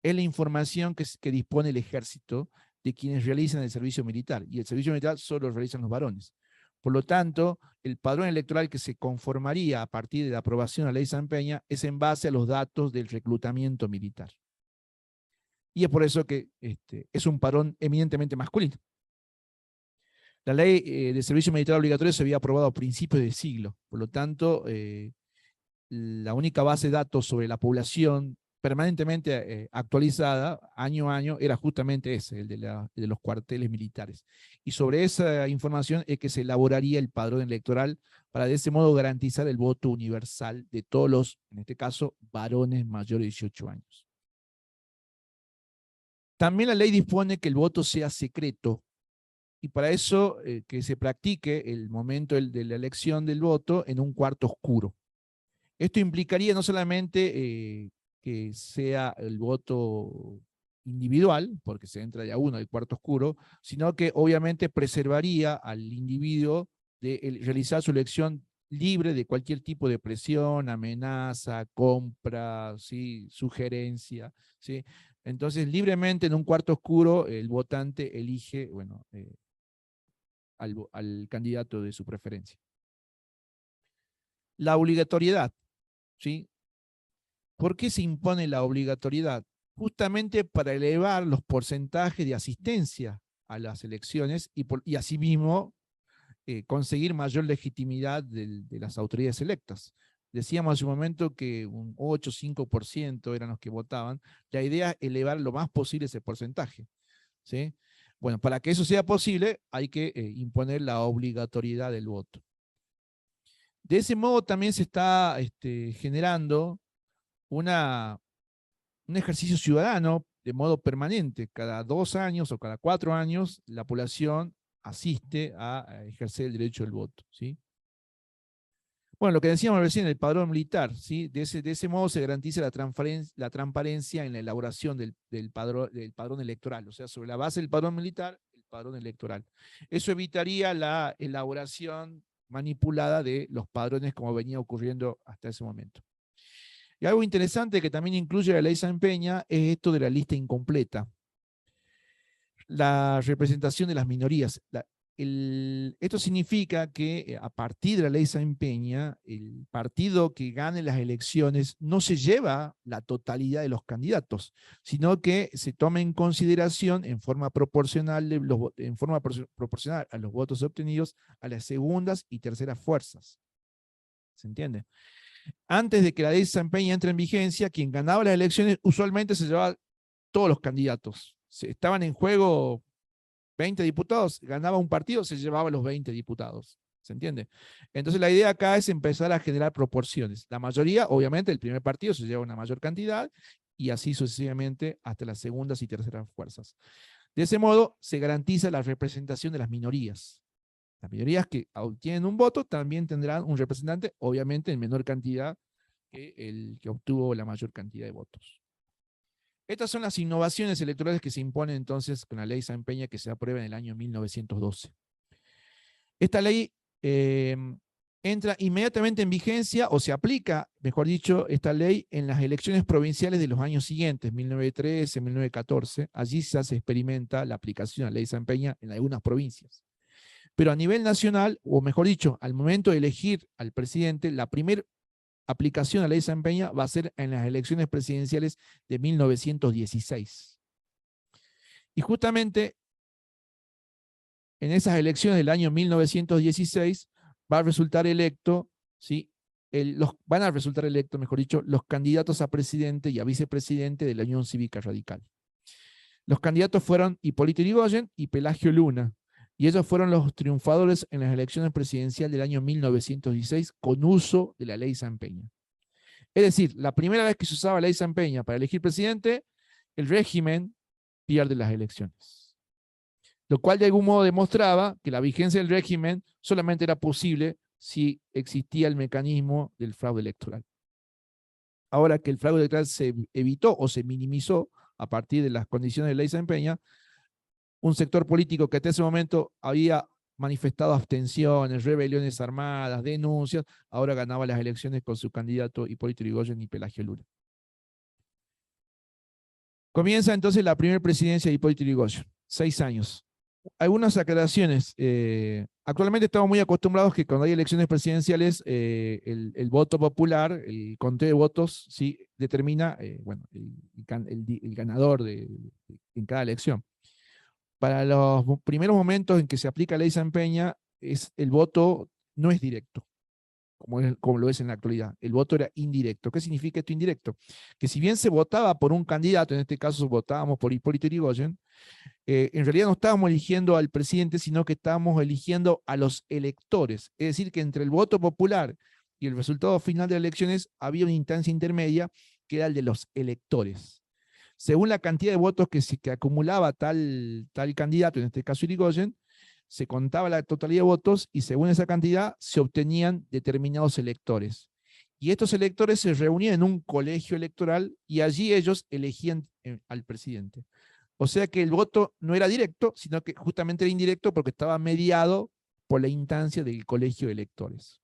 es la información que dispone el ejército de quienes realizan el servicio militar, y el servicio militar solo lo realizan los varones. Por lo tanto, el padrón electoral que se conformaría a partir de la aprobación de la ley Sáenz Peña es en base a los datos del reclutamiento militar. Y es por eso que es un padrón eminentemente masculino. La ley de servicio militar obligatorio se había aprobado a principios del siglo, por lo tanto, la única base de datos sobre la población permanentemente actualizada año a año era justamente ese, el de los cuarteles militares. Y sobre esa información es que se elaboraría el padrón electoral para de ese modo garantizar el voto universal de todos los, en este caso, varones mayores de 18 años. También la ley dispone que el voto sea secreto y para eso que se practique el momento de la elección del voto en un cuarto oscuro. Esto implicaría no solamente que sea el voto individual, porque se entra ya uno del cuarto oscuro, sino que obviamente preservaría al individuo de realizar su elección libre de cualquier tipo de presión, amenaza, compra, ¿sí? Sugerencia. ¿Sí? Entonces, libremente en un cuarto oscuro, el votante elige, bueno, al candidato de su preferencia. La obligatoriedad. ¿Sí? ¿Por qué se impone la obligatoriedad? Justamente para elevar los porcentajes de asistencia a las elecciones y asimismo conseguir mayor legitimidad de las autoridades electas. Decíamos hace un momento que un 8 o 5% eran los que votaban. La idea es elevar lo más posible ese porcentaje. ¿Sí? Bueno, para que eso sea posible hay que imponer la obligatoriedad del voto. De ese modo también se está generando un ejercicio ciudadano de modo permanente. Cada 2 años o cada 4 años, la población asiste a ejercer el derecho del voto, ¿sí? Bueno, lo que decíamos recién, el padrón militar, ¿sí? De ese modo se garantiza la transparencia en la elaboración del padrón electoral, o sea, sobre la base del padrón militar, el padrón electoral. Eso evitaría la elaboración manipulada de los padrones como venía ocurriendo hasta ese momento. Y algo interesante que también incluye la ley San Peña es esto de la lista incompleta. La representación de las minorías. Esto significa que a partir de la ley San Peña, el partido que gane las elecciones no se lleva la totalidad de los candidatos, sino que se toma en consideración en forma proporcional, proporcional a los votos obtenidos a las segundas y terceras fuerzas. ¿Se entiende? Antes de que la ley San Peña entre en vigencia, quien ganaba las elecciones usualmente se llevaba todos los candidatos. Estaban en juego 20 diputados, ganaba un partido, se llevaba los 20 diputados. ¿Se entiende? Entonces la idea acá es empezar a generar proporciones. La mayoría, obviamente, el primer partido se lleva una mayor cantidad y así sucesivamente hasta las segundas y terceras fuerzas. De ese modo se garantiza la representación de las minorías. Las minorías que obtienen un voto también tendrán un representante, obviamente en menor cantidad que el que obtuvo la mayor cantidad de votos. Estas son las innovaciones electorales que se imponen entonces con la ley San Peña que se aprueba en el año 1912. Esta ley entra inmediatamente en vigencia o se aplica, mejor dicho, esta ley en las elecciones provinciales de los años siguientes, 1913, 1914. Allí se experimenta la aplicación de la ley San Peña en algunas provincias. Pero a nivel nacional, o mejor dicho, al momento de elegir al presidente, la primera aplicación a la ley San Peña va a ser en las elecciones presidenciales de 1916. Y justamente en esas elecciones del año 1916 va a resultar electo, ¿sí? Van a resultar electos, mejor dicho, los candidatos a presidente y a vicepresidente de la Unión Cívica Radical. Los candidatos fueron Hipólito Yrigoyen y Pelagio Luna, y ellos fueron los triunfadores en las elecciones presidenciales del año 1916 con uso de la ley San Peña. Es decir, la primera vez que se usaba la ley San Peña para elegir presidente, el régimen pierde las elecciones. Lo cual de algún modo demostraba que la vigencia del régimen solamente era posible si existía el mecanismo del fraude electoral. Ahora que el fraude electoral se evitó o se minimizó a partir de las condiciones de la ley San Peña, un sector político que hasta ese momento había manifestado abstenciones, rebeliones armadas, denuncias, ahora ganaba las elecciones con su candidato Hipólito Yrigoyen y Pelagio Luna. Comienza entonces la primera presidencia de Hipólito Yrigoyen, 6 años. Algunas aclaraciones. Actualmente estamos muy acostumbrados que cuando hay elecciones presidenciales, el voto popular, el conteo de votos, sí, determina bueno, el ganador en cada elección. Para los primeros momentos en que se aplica la ley San Peña, el voto no es directo, como lo es en la actualidad. El voto era indirecto. ¿Qué significa esto indirecto? Que si bien se votaba por un candidato, en este caso votábamos por Hipólito Yrigoyen, en realidad no estábamos eligiendo al presidente, sino que estábamos eligiendo a los electores. Es decir, que entre el voto popular y el resultado final de las elecciones había una instancia intermedia que era el de los electores. Según la cantidad de votos que acumulaba tal candidato, en este caso Yrigoyen, se contaba la totalidad de votos y según esa cantidad se obtenían determinados electores. Y estos electores se reunían en un colegio electoral y allí ellos elegían al presidente. O sea que el voto no era directo, sino que justamente era indirecto porque estaba mediado por la instancia del colegio de electores.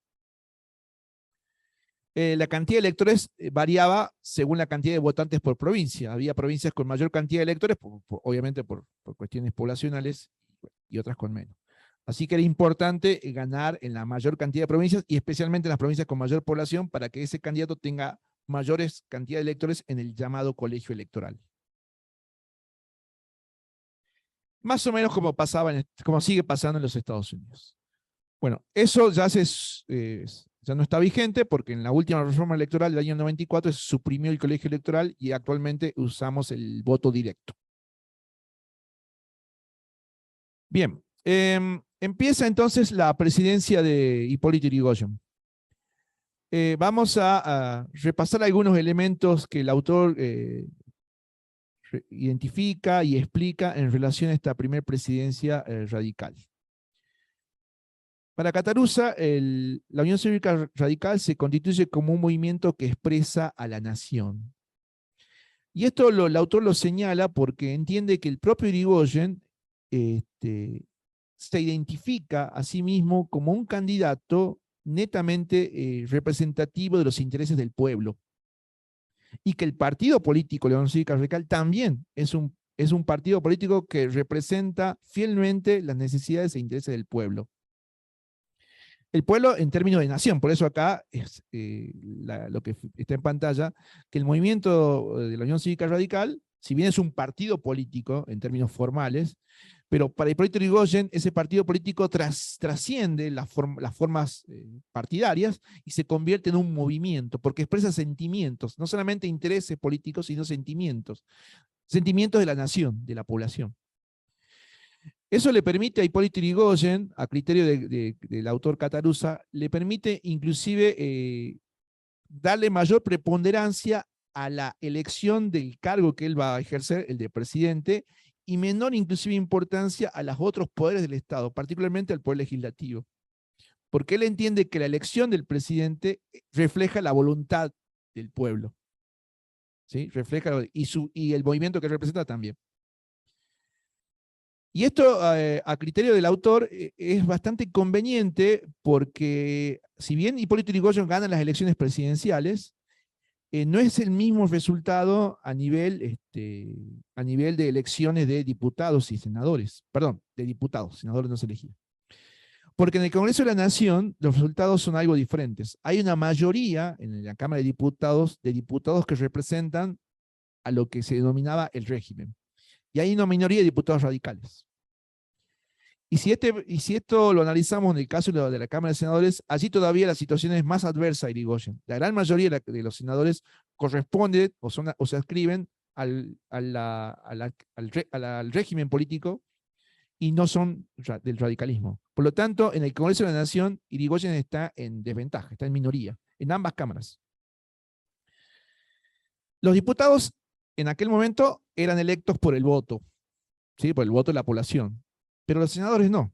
La cantidad de electores variaba según la cantidad de votantes por provincia. Había provincias con mayor cantidad de electores, obviamente por cuestiones poblacionales, y otras con menos. Así que era importante ganar en la mayor cantidad de provincias, y especialmente en las provincias con mayor población, para que ese candidato tenga mayores cantidades de electores en el llamado colegio electoral. Más o menos como como sigue pasando en los Estados Unidos. Bueno, eso ya no está vigente porque en la última reforma electoral del año 94 se suprimió el colegio electoral y actualmente usamos el voto directo. Bien, empieza entonces la presidencia de Hipólito Yrigoyen. Vamos a repasar algunos elementos que el autor identifica y explica en relación a esta primera presidencia radical. Para Catarusa, la Unión Cívica Radical se constituye como un movimiento que expresa a la nación. Y esto el autor lo señala porque entiende que el propio Irigoyen se identifica a sí mismo como un candidato netamente representativo de los intereses del pueblo. Y que el partido político, la Unión Cívica Radical, también es un partido político que representa fielmente las necesidades e intereses del pueblo. El pueblo en términos de nación, por eso acá es lo que está en pantalla, que el movimiento de la Unión Cívica Radical, si bien es un partido político en términos formales, pero para Hipólito Yrigoyen ese partido político trasciende las formas partidarias y se convierte en un movimiento, porque expresa sentimientos, no solamente intereses políticos, sino sentimientos de la nación, de la población. Eso le permite a Hipólito Yrigoyen, a criterio del autor Catarusa, le permite inclusive darle mayor preponderancia a la elección del cargo que él va a ejercer, el de presidente, y menor inclusive importancia a los otros poderes del Estado, particularmente al poder legislativo. Porque él entiende que la elección del presidente refleja la voluntad del pueblo. ¿Sí? Refleja, y el movimiento que representa también. Y esto, a criterio del autor, es bastante conveniente porque, si bien Hipólito Yrigoyen gana las elecciones presidenciales, no es el mismo resultado a nivel de elecciones de diputados y senadores. Perdón, de diputados, senadores no se elegían. Porque en el Congreso de la Nación los resultados son algo diferentes. Hay una mayoría en la Cámara de diputados que representan a lo que se denominaba el régimen. Y hay una minoría de diputados radicales. Y si esto lo analizamos en el caso de la Cámara de Senadores, allí todavía la situación es más adversa a Irigoyen. La gran mayoría de los senadores corresponde o se adscriben al régimen político y no son del radicalismo. Por lo tanto, en el Congreso de la Nación, Irigoyen está en desventaja, está en minoría, en ambas cámaras. Los diputados en aquel momento eran electos por el voto, ¿sí? Por el voto de la población, pero los senadores no.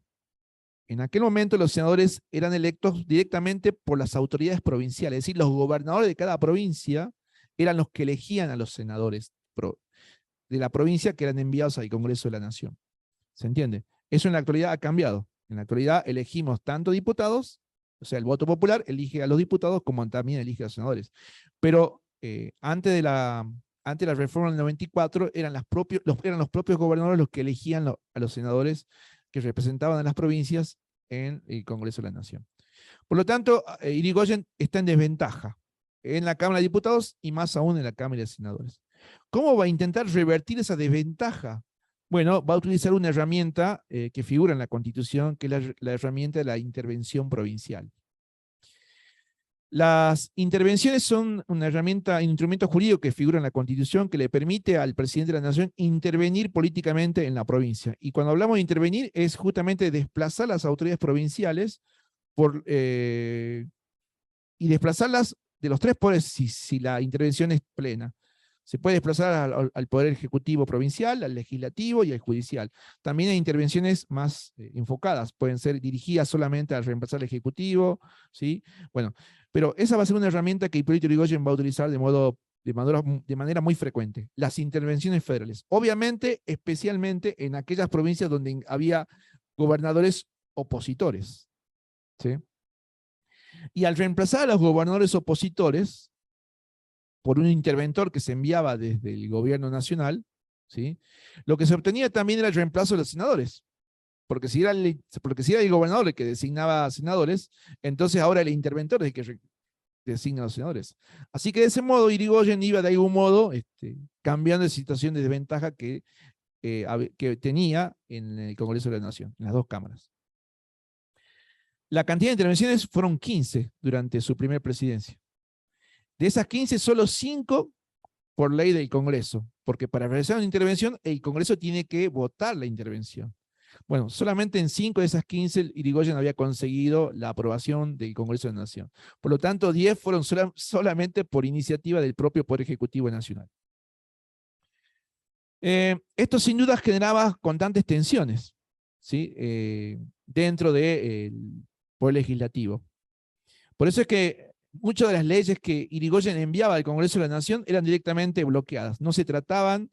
En aquel momento los senadores eran electos directamente por las autoridades provinciales, es decir, los gobernadores de cada provincia eran los que elegían a los senadores de la provincia que eran enviados al Congreso de la Nación. ¿Se entiende? Eso en la actualidad ha cambiado. En la actualidad elegimos tanto diputados, o sea, el voto popular elige a los diputados como también elige a los senadores. Pero antes de la reforma del 94 eran los propios gobernadores los que elegían a los senadores que representaban a las provincias en el Congreso de la Nación. Por lo tanto, Irigoyen está en desventaja en la Cámara de Diputados y más aún en la Cámara de Senadores. ¿Cómo va a intentar revertir esa desventaja? Bueno, va a utilizar una herramienta que figura en la Constitución, que es la herramienta de la intervención provincial. Las intervenciones son una herramienta, un instrumento jurídico que figura en la Constitución que le permite al presidente de la Nación intervenir políticamente en la provincia. Y cuando hablamos de intervenir es justamente desplazar las autoridades provinciales y desplazarlas de los tres poderes si la intervención es plena. Se puede desplazar al Poder Ejecutivo Provincial, al Legislativo y al Judicial. También hay intervenciones más enfocadas, pueden ser dirigidas solamente al reemplazar al Ejecutivo, ¿sí? Bueno, pero esa va a ser una herramienta que Hipólito Yrigoyen va a utilizar de manera muy frecuente, las intervenciones federales. Obviamente, especialmente en aquellas provincias donde había gobernadores opositores, ¿sí? Y al reemplazar a los gobernadores opositores por un interventor que se enviaba desde el gobierno nacional, ¿sí? Lo que se obtenía también era el reemplazo de los senadores. Porque si era el gobernador el que designaba senadores, entonces ahora el interventor es el que designa a los senadores. Así que de ese modo Irigoyen iba de algún modo cambiando de situación de desventaja que tenía en el Congreso de la Nación, en las dos cámaras. La cantidad de intervenciones fueron 15 durante su primera presidencia. De esas 15, solo 5 por ley del Congreso, porque para realizar una intervención, el Congreso tiene que votar la intervención. Bueno, solamente en 5 de esas 15 Irigoyen había conseguido la aprobación del Congreso de la Nación. Por lo tanto, 10 fueron solamente por iniciativa del propio Poder Ejecutivo Nacional. Esto sin duda generaba constantes tensiones, ¿sí? Dentro del poder legislativo. Por eso es que muchas de las leyes que Irigoyen enviaba al Congreso de la Nación eran directamente bloqueadas. No se trataban,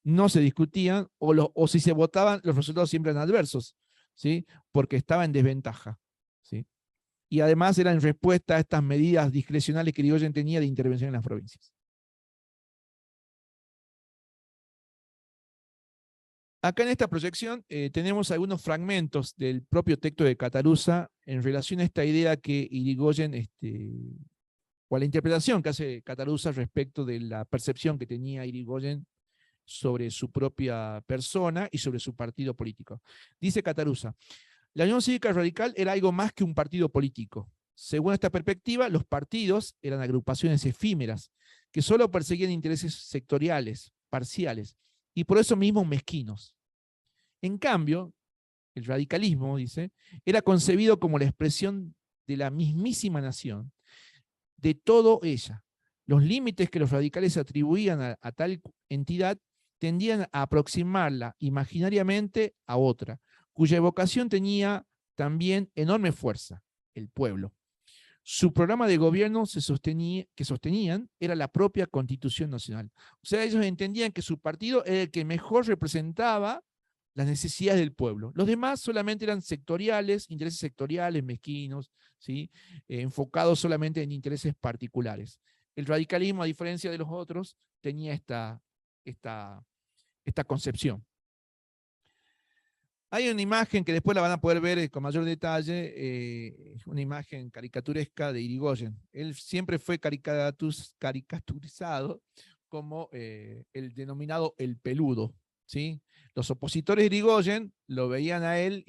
no se discutían, o si se votaban, los resultados siempre eran adversos, ¿sí? Porque estaba en desventaja, ¿sí? Y además era en respuesta a estas medidas discrecionales que Irigoyen tenía de intervención en las provincias. Acá en esta proyección tenemos algunos fragmentos del propio texto de Catarusa en relación a esta idea que Irigoyen, o a la interpretación que hace Catarusa respecto de la percepción que tenía Irigoyen sobre su propia persona y sobre su partido político. Dice Catarusa, la Unión Cívica Radical era algo más que un partido político. Según esta perspectiva, los partidos eran agrupaciones efímeras que solo perseguían intereses sectoriales, parciales, y por eso mismo mezquinos. En cambio, el radicalismo, dice, era concebido como la expresión de la mismísima nación, de todo ella. Los límites que los radicales atribuían a tal entidad tendían a aproximarla imaginariamente a otra, cuya evocación tenía también enorme fuerza, el pueblo. Su programa de gobierno que sostenían era la propia Constitución Nacional. O sea, ellos entendían que su partido era el que mejor representaba las necesidades del pueblo. Los demás solamente eran sectoriales, intereses sectoriales, mezquinos, ¿sí? Enfocados solamente en intereses particulares. El radicalismo, a diferencia de los otros, tenía esta concepción. Hay una imagen que después la van a poder ver con mayor detalle, una imagen caricaturesca de Irigoyen. Él siempre fue caricaturizado como el denominado el peludo, ¿sí? Los opositores de Irigoyen lo veían a él,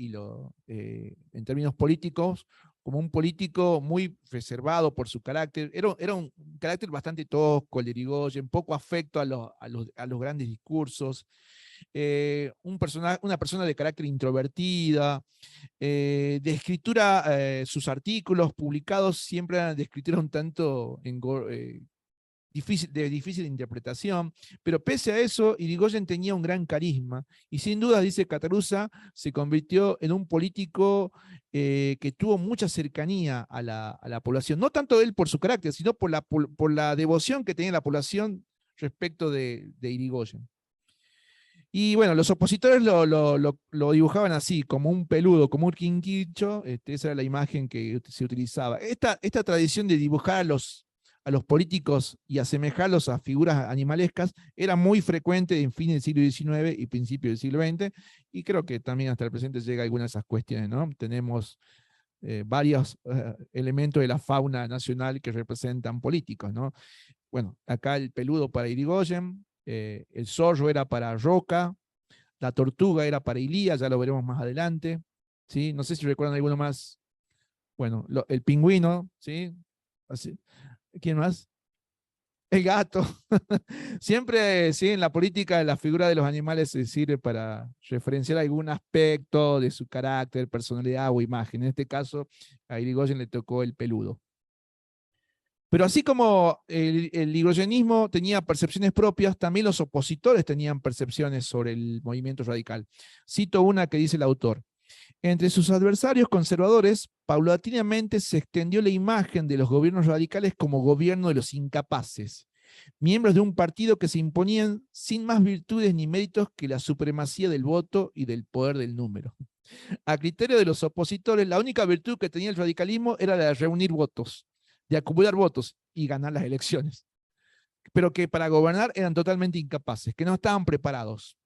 en términos políticos, como un político muy reservado por su carácter. Era un carácter bastante tosco el de Irigoyen, poco afecto a los grandes discursos. Una persona de carácter introvertida, de escritura, sus artículos publicados siempre eran de escritura un tanto de difícil interpretación, pero pese a eso, Irigoyen tenía un gran carisma, y sin duda, dice Catarusa, se convirtió en un político que tuvo mucha cercanía a la población, no tanto él por su carácter, sino por la devoción que tenía la población respecto de Irigoyen. Y bueno, los opositores lo dibujaban así, como un peludo, como un quinquincho, esa era la imagen que se utilizaba. Esta tradición de dibujar a los políticos y asemejarlos a figuras animalescas era muy frecuente en fines del siglo XIX y principios del siglo XX, y creo que también hasta el presente llega a algunas de esas cuestiones, ¿no? Tenemos varios elementos de la fauna nacional que representan políticos, ¿no? Bueno, acá el peludo para Irigoyen, el zorro era para Roca, la tortuga era para Ilía, ya lo veremos más adelante, ¿sí? No sé si recuerdan alguno más. Bueno, el pingüino, ¿sí? Así. ¿Quién más? El gato. Siempre, sí, en la política la figura de los animales se sirve para referenciar algún aspecto de su carácter, personalidad o imagen. En este caso, a Irigoyen le tocó el peludo. Pero así como el irigoyenismo tenía percepciones propias, también los opositores tenían percepciones sobre el movimiento radical. Cito una que dice el autor. Entre sus adversarios conservadores, paulatinamente se extendió la imagen de los gobiernos radicales como gobierno de los incapaces, miembros de un partido que se imponían sin más virtudes ni méritos que la supremacía del voto y del poder del número. A criterio de los opositores, la única virtud que tenía el radicalismo era la de reunir votos, de acumular votos y ganar las elecciones, pero que para gobernar eran totalmente incapaces, que no estaban preparados.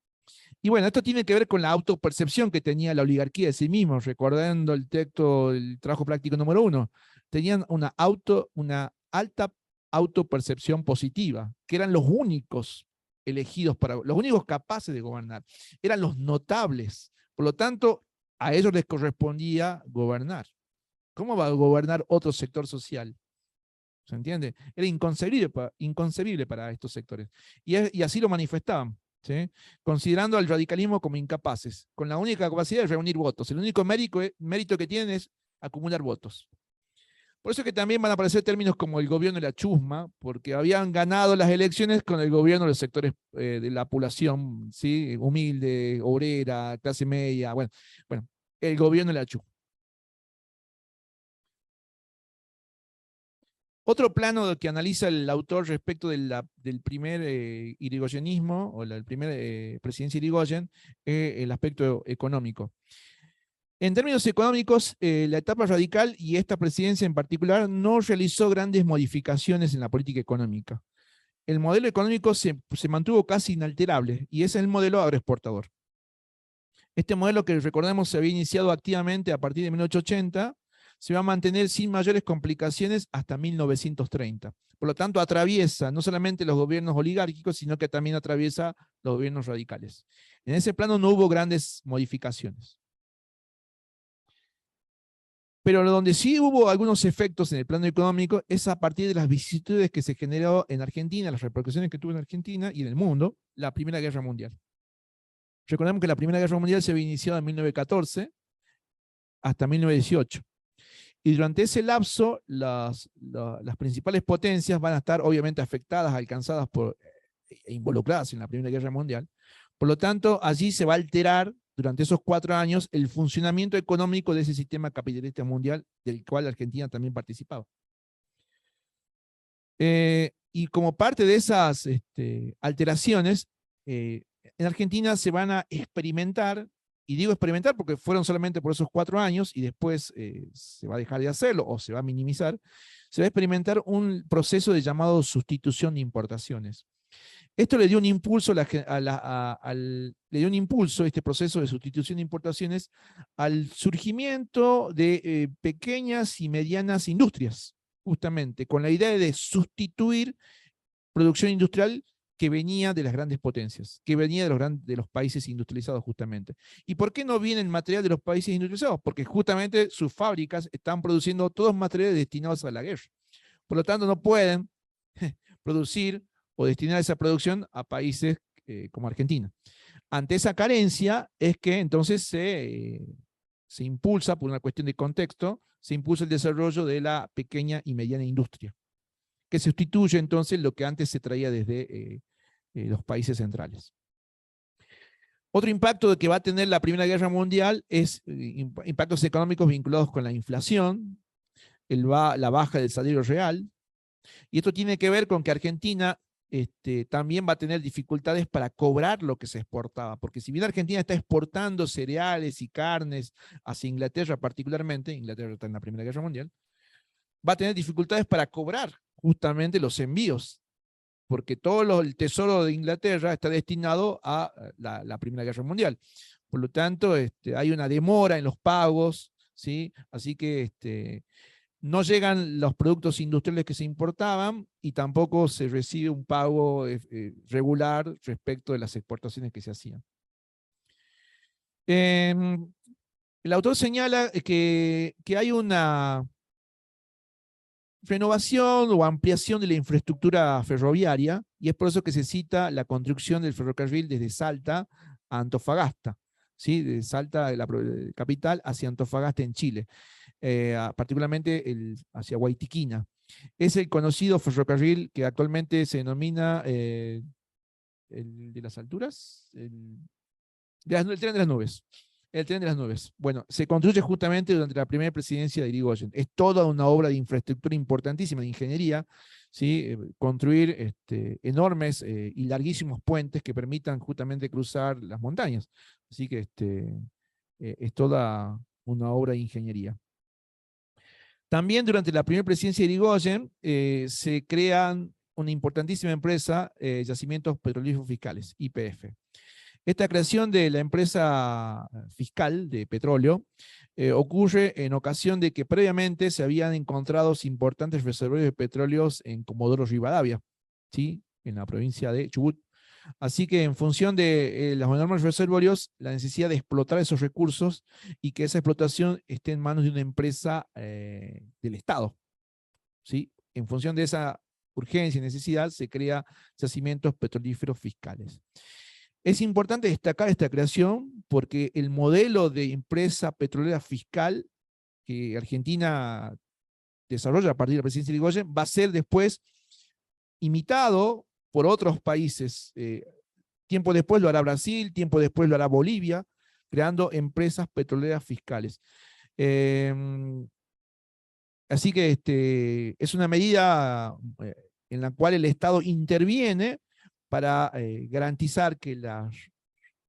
Y bueno, esto tiene que ver con la autopercepción que tenía la oligarquía de sí mismos, recordando el texto, el trabajo práctico número 1. Tenían una alta autopercepción positiva, que eran los únicos elegidos los únicos capaces de gobernar. Eran los notables. Por lo tanto, a ellos les correspondía gobernar. ¿Cómo va a gobernar otro sector social? ¿Se entiende? Era inconcebible para estos sectores. Y así lo manifestaban, ¿sí? Considerando al radicalismo como incapaces, con la única capacidad de reunir votos. El único mérito que tienen es acumular votos. Por eso es que también van a aparecer términos como el gobierno de la chusma, porque habían ganado las elecciones con el gobierno de los sectores de la población, ¿sí? Humilde, obrera, clase media, bueno, el gobierno de la chusma. Otro plano que analiza el autor respecto del primer irigoyenismo, o el primer presidencia Irigoyen, es el aspecto económico. En términos económicos, la etapa radical y esta presidencia en particular no realizó grandes modificaciones en la política económica. El modelo económico se mantuvo casi inalterable y es el modelo agroexportador. Este modelo, que recordemos se había iniciado activamente a partir de 1880, se va a mantener sin mayores complicaciones hasta 1930. Por lo tanto, atraviesa no solamente los gobiernos oligárquicos, sino que también atraviesa los gobiernos radicales. En ese plano no hubo grandes modificaciones. Pero donde sí hubo algunos efectos en el plano económico es a partir de las vicisitudes que se generó en Argentina, las repercusiones que tuvo en Argentina y en el mundo, la Primera Guerra Mundial. Recordemos que la Primera Guerra Mundial se había iniciado en 1914 hasta 1918. Y durante ese lapso, las principales potencias van a estar obviamente afectadas, alcanzadas e involucradas en la Primera Guerra Mundial. Por lo tanto, allí se va a alterar durante esos 4 años el funcionamiento económico de ese sistema capitalista mundial del cual Argentina también participaba. Y como parte de esas alteraciones, en Argentina se van a experimentar, y digo experimentar porque fueron solamente por esos 4 años y después se va a dejar de hacerlo o se va a minimizar, se va a experimentar un proceso de llamado sustitución de importaciones. Esto le dio un impulso, le dio un impulso, este proceso de sustitución de importaciones, al surgimiento de pequeñas y medianas industrias, justamente, con la idea de sustituir producción industrial que venía de las grandes potencias, que venía de los países industrializados justamente. ¿Y por qué no viene el material de los países industrializados? Porque justamente sus fábricas están produciendo todos materiales destinados a la guerra. Por lo tanto, no pueden producir o destinar esa producción a países como Argentina. Ante esa carencia es que entonces se impulsa, por una cuestión de contexto, se impulsa el desarrollo de la pequeña y mediana industria, que sustituye entonces lo que antes se traía desde los países centrales. Otro impacto que va a tener la Primera Guerra Mundial es impactos económicos vinculados con la inflación, la baja del salario real, y esto tiene que ver con que Argentina también va a tener dificultades para cobrar lo que se exportaba, porque si bien Argentina está exportando cereales y carnes hacia Inglaterra particularmente, Inglaterra está en la Primera Guerra Mundial, va a tener dificultades para cobrar justamente los envíos, porque todo el tesoro de Inglaterra está destinado a la Primera Guerra Mundial. Por lo tanto, hay una demora en los pagos, ¿sí? Así que no llegan los productos industriales que se importaban y tampoco se recibe un pago regular respecto de las exportaciones que se hacían. El autor señala que hay una renovación o ampliación de la infraestructura ferroviaria, y es por eso que se cita la construcción del ferrocarril desde Salta a Antofagasta, ¿sí? De Salta, la capital, hacia Antofagasta en Chile, particularmente hacia Guaitiquina. Es el conocido ferrocarril que actualmente se denomina el de las alturas, el tren de las nubes. El tren de las nubes. Bueno, se construye justamente durante la primera presidencia de Irigoyen. Es toda una obra de infraestructura importantísima, de ingeniería, ¿sí? Construir enormes y larguísimos puentes que permitan justamente cruzar las montañas. Así que es toda una obra de ingeniería. También durante la primera presidencia de Irigoyen se crean una importantísima empresa, Yacimientos Petrolíferos Fiscales, YPF. Esta creación de la empresa fiscal de petróleo ocurre en ocasión de que previamente se habían encontrado importantes reservorios de petróleos en Comodoro Rivadavia, ¿sí? En la provincia de Chubut. Así que en función de los enormes reservorios, la necesidad de explotar esos recursos y que esa explotación esté en manos de una empresa del Estado, ¿sí? En función de esa urgencia y necesidad, se crea Yacimientos Petrolíferos Fiscales. Es importante destacar esta creación porque el modelo de empresa petrolera fiscal que Argentina desarrolla a partir de la presidencia de Irigoyen va a ser después imitado por otros países. Tiempo después lo hará Brasil, tiempo después lo hará Bolivia, creando empresas petroleras fiscales. Así que es una medida en la cual el Estado interviene para garantizar que las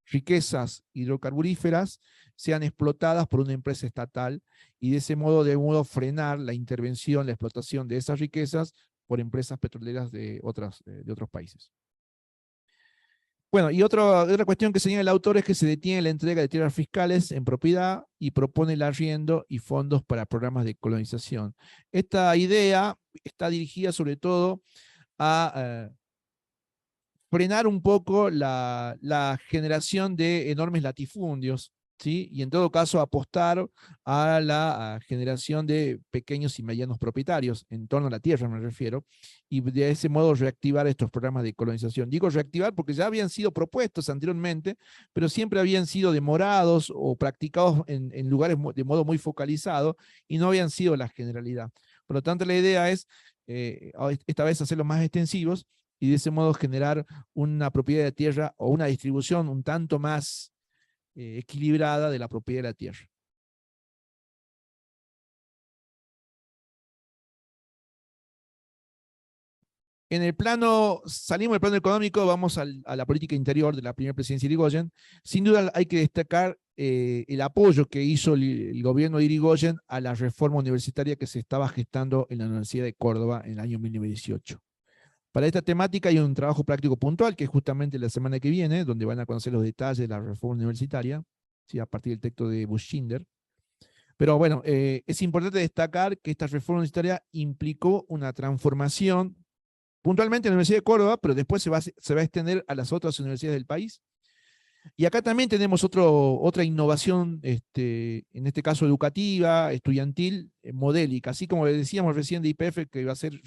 riquezas hidrocarburíferas sean explotadas por una empresa estatal y de ese modo, frenar la intervención, la explotación de esas riquezas por empresas petroleras de otros países. Bueno, y otra cuestión que señala el autor es que se detiene la entrega de tierras fiscales en propiedad y propone el arriendo y fondos para programas de colonización. Esta idea está dirigida sobre todo a frenar un poco la generación de enormes latifundios, ¿sí? Y en todo caso apostar a la generación de pequeños y medianos propietarios, en torno a la tierra me refiero, y de ese modo reactivar estos programas de colonización. Digo reactivar porque ya habían sido propuestos anteriormente, pero siempre habían sido demorados o practicados en lugares de modo muy focalizado y no habían sido la generalidad. Por lo tanto, la idea es esta vez hacerlos más extensivos y de ese modo generar una propiedad de tierra o una distribución un tanto más equilibrada de la propiedad de la tierra. Salimos del plano económico, vamos a la política interior de la primera presidencia de Irigoyen. Sin duda hay que destacar el apoyo que hizo el gobierno de Irigoyen a la reforma universitaria que se estaba gestando en la Universidad de Córdoba en el año 1918. Para esta temática hay un trabajo práctico puntual, que es justamente la semana que viene, donde van a conocer los detalles de la reforma universitaria, ¿sí? A partir del texto de Buschinder. Pero bueno, es importante destacar que esta reforma universitaria implicó una transformación, puntualmente en la Universidad de Córdoba, pero después se va a extender a las otras universidades del país. Y acá también tenemos otra innovación, en este caso educativa, estudiantil, modélica. Así como le decíamos recién de YPF que va a ser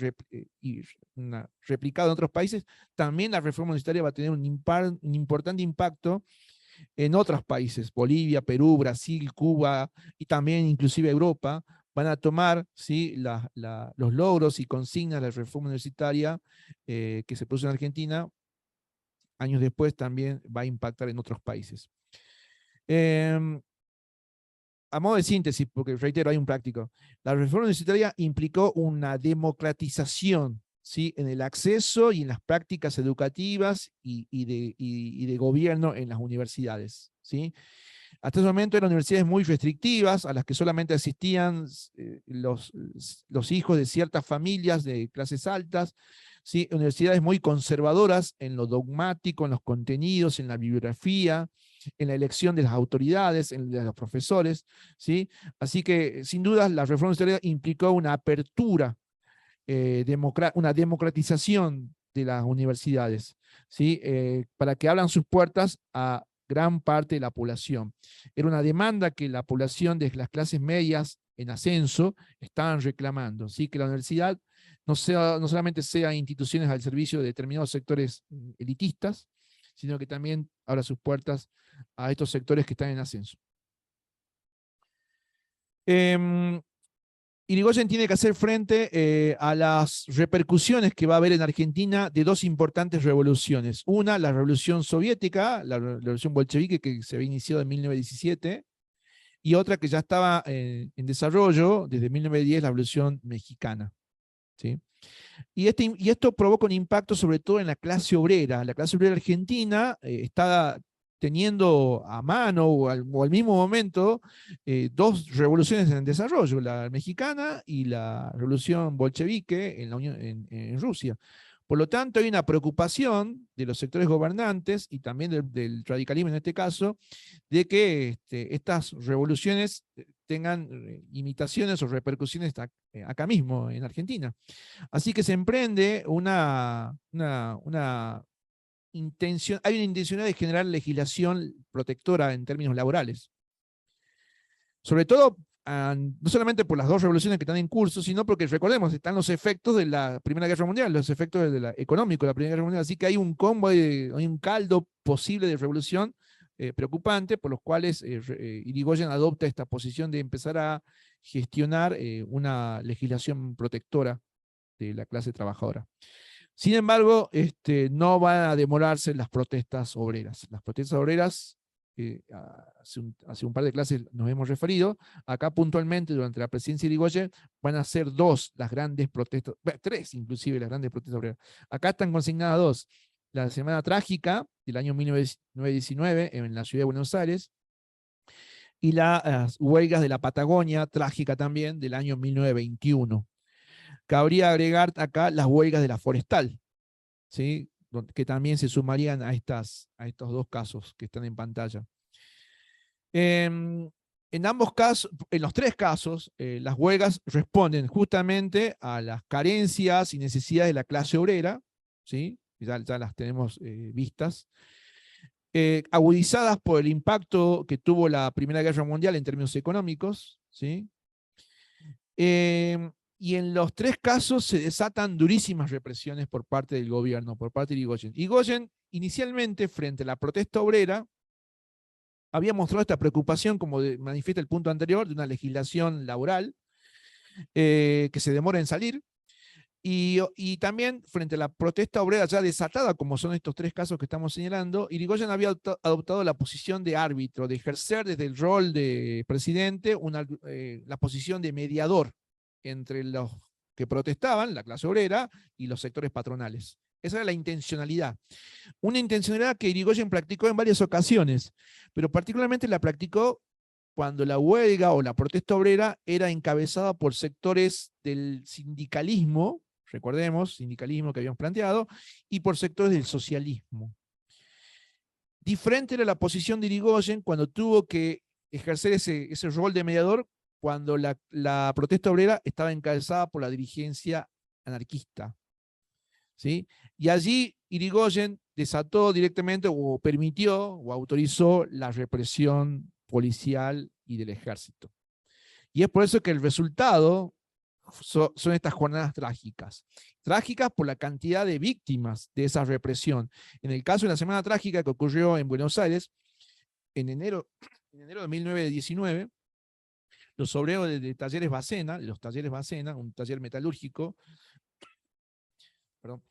replicado en otros países, también la reforma universitaria va a tener un importante impacto en otros países, Bolivia, Perú, Brasil, Cuba y también inclusive Europa. Van a tomar, ¿sí?, los logros y consignas de la reforma universitaria que se produce en Argentina. Años después también va a impactar en otros países. A modo de síntesis, porque reitero, hay un práctico, la reforma universitaria implicó una democratización, ¿sí?, en el acceso y en las prácticas educativas y de gobierno en las universidades, ¿sí? Hasta ese momento eran universidades muy restrictivas, a las que solamente asistían los hijos de ciertas familias de clases altas, ¿sí? Universidades muy conservadoras en lo dogmático, en los contenidos, en la bibliografía, en la elección de las autoridades, en de los profesores, ¿sí? Así que, sin duda, la reforma universitaria implicó una apertura, una democratización de las universidades, ¿sí? Para que abran sus puertas a gran parte de la población. Era una demanda que la población de las clases medias en ascenso estaban reclamando, ¿sí? Que la universidad no solamente sea instituciones al servicio de determinados sectores elitistas, sino que también abra sus puertas a estos sectores que están en ascenso. Irigoyen tiene que hacer frente a las repercusiones que va a haber en Argentina de dos importantes revoluciones. Una, la revolución soviética, la revolución bolchevique que se había iniciado en 1917, y otra que ya estaba en desarrollo desde 1910, la revolución mexicana, ¿sí? Y esto provoca un impacto sobre todo en la clase obrera. La clase obrera argentina está teniendo a mano o al mismo momento dos revoluciones en desarrollo, la mexicana y la revolución bolchevique en Rusia. Por lo tanto, hay una preocupación de los sectores gobernantes y también del radicalismo en este caso, de que estas revoluciones tengan imitaciones o repercusiones acá mismo en Argentina. Así que se emprende hay una intencionalidad de generar legislación protectora en términos laborales. Sobre todo, no solamente por las dos revoluciones que están en curso, sino porque, recordemos, están los efectos de la Primera Guerra Mundial, los efectos económicos de la Primera Guerra Mundial, así que hay un combo, hay un caldo posible de revolución preocupante, por los cuales Irigoyen adopta esta posición de empezar a gestionar una legislación protectora de la clase trabajadora. Sin embargo, no van a demorarse las protestas obreras. Las protestas obreras, hace un par de clases nos hemos referido, acá puntualmente durante la presidencia de Irigoyen van a ser dos las grandes protestas, tres inclusive las grandes protestas obreras. Acá están consignadas dos. La Semana Trágica del año 1919 en la ciudad de Buenos Aires, y las huelgas de la Patagonia, trágica también, del año 1921. Cabría agregar acá las huelgas de la Forestal, ¿sí? Que también se sumarían a estos dos casos que están en pantalla. En ambos casos, en los tres casos, las huelgas responden justamente a las carencias y necesidades de la clase obrera, ¿sí? Ya las tenemos vistas, agudizadas por el impacto que tuvo la Primera Guerra Mundial en términos económicos, ¿sí? Y en los tres casos se desatan durísimas represiones por parte del gobierno, por parte de Irigoyen. Irigoyen, inicialmente, frente a la protesta obrera, había mostrado esta preocupación, como manifiesta el punto anterior, de una legislación laboral que se demora en salir, y también frente a la protesta obrera ya desatada, como son estos tres casos que estamos señalando, Irigoyen había adoptado la posición de árbitro, de ejercer desde el rol de presidente la posición de mediador entre los que protestaban, la clase obrera, y los sectores patronales. Esa era la intencionalidad. Una intencionalidad que Irigoyen practicó en varias ocasiones, pero particularmente la practicó cuando la huelga o la protesta obrera era encabezada por sectores del sindicalismo, recordemos, sindicalismo que habíamos planteado, y por sectores del socialismo. Diferente era la posición de Irigoyen cuando tuvo que ejercer ese rol de mediador, cuando la protesta obrera estaba encabezada por la dirigencia anarquista, ¿sí? Y allí Irigoyen desató directamente o permitió o autorizó la represión policial y del ejército. Y es por eso que el resultado son estas jornadas trágicas. Trágicas por la cantidad de víctimas de esa represión. En el caso de la Semana Trágica que ocurrió en Buenos Aires, en enero de 1919, los obreros de Talleres Bacena, un taller metalúrgico, perdón,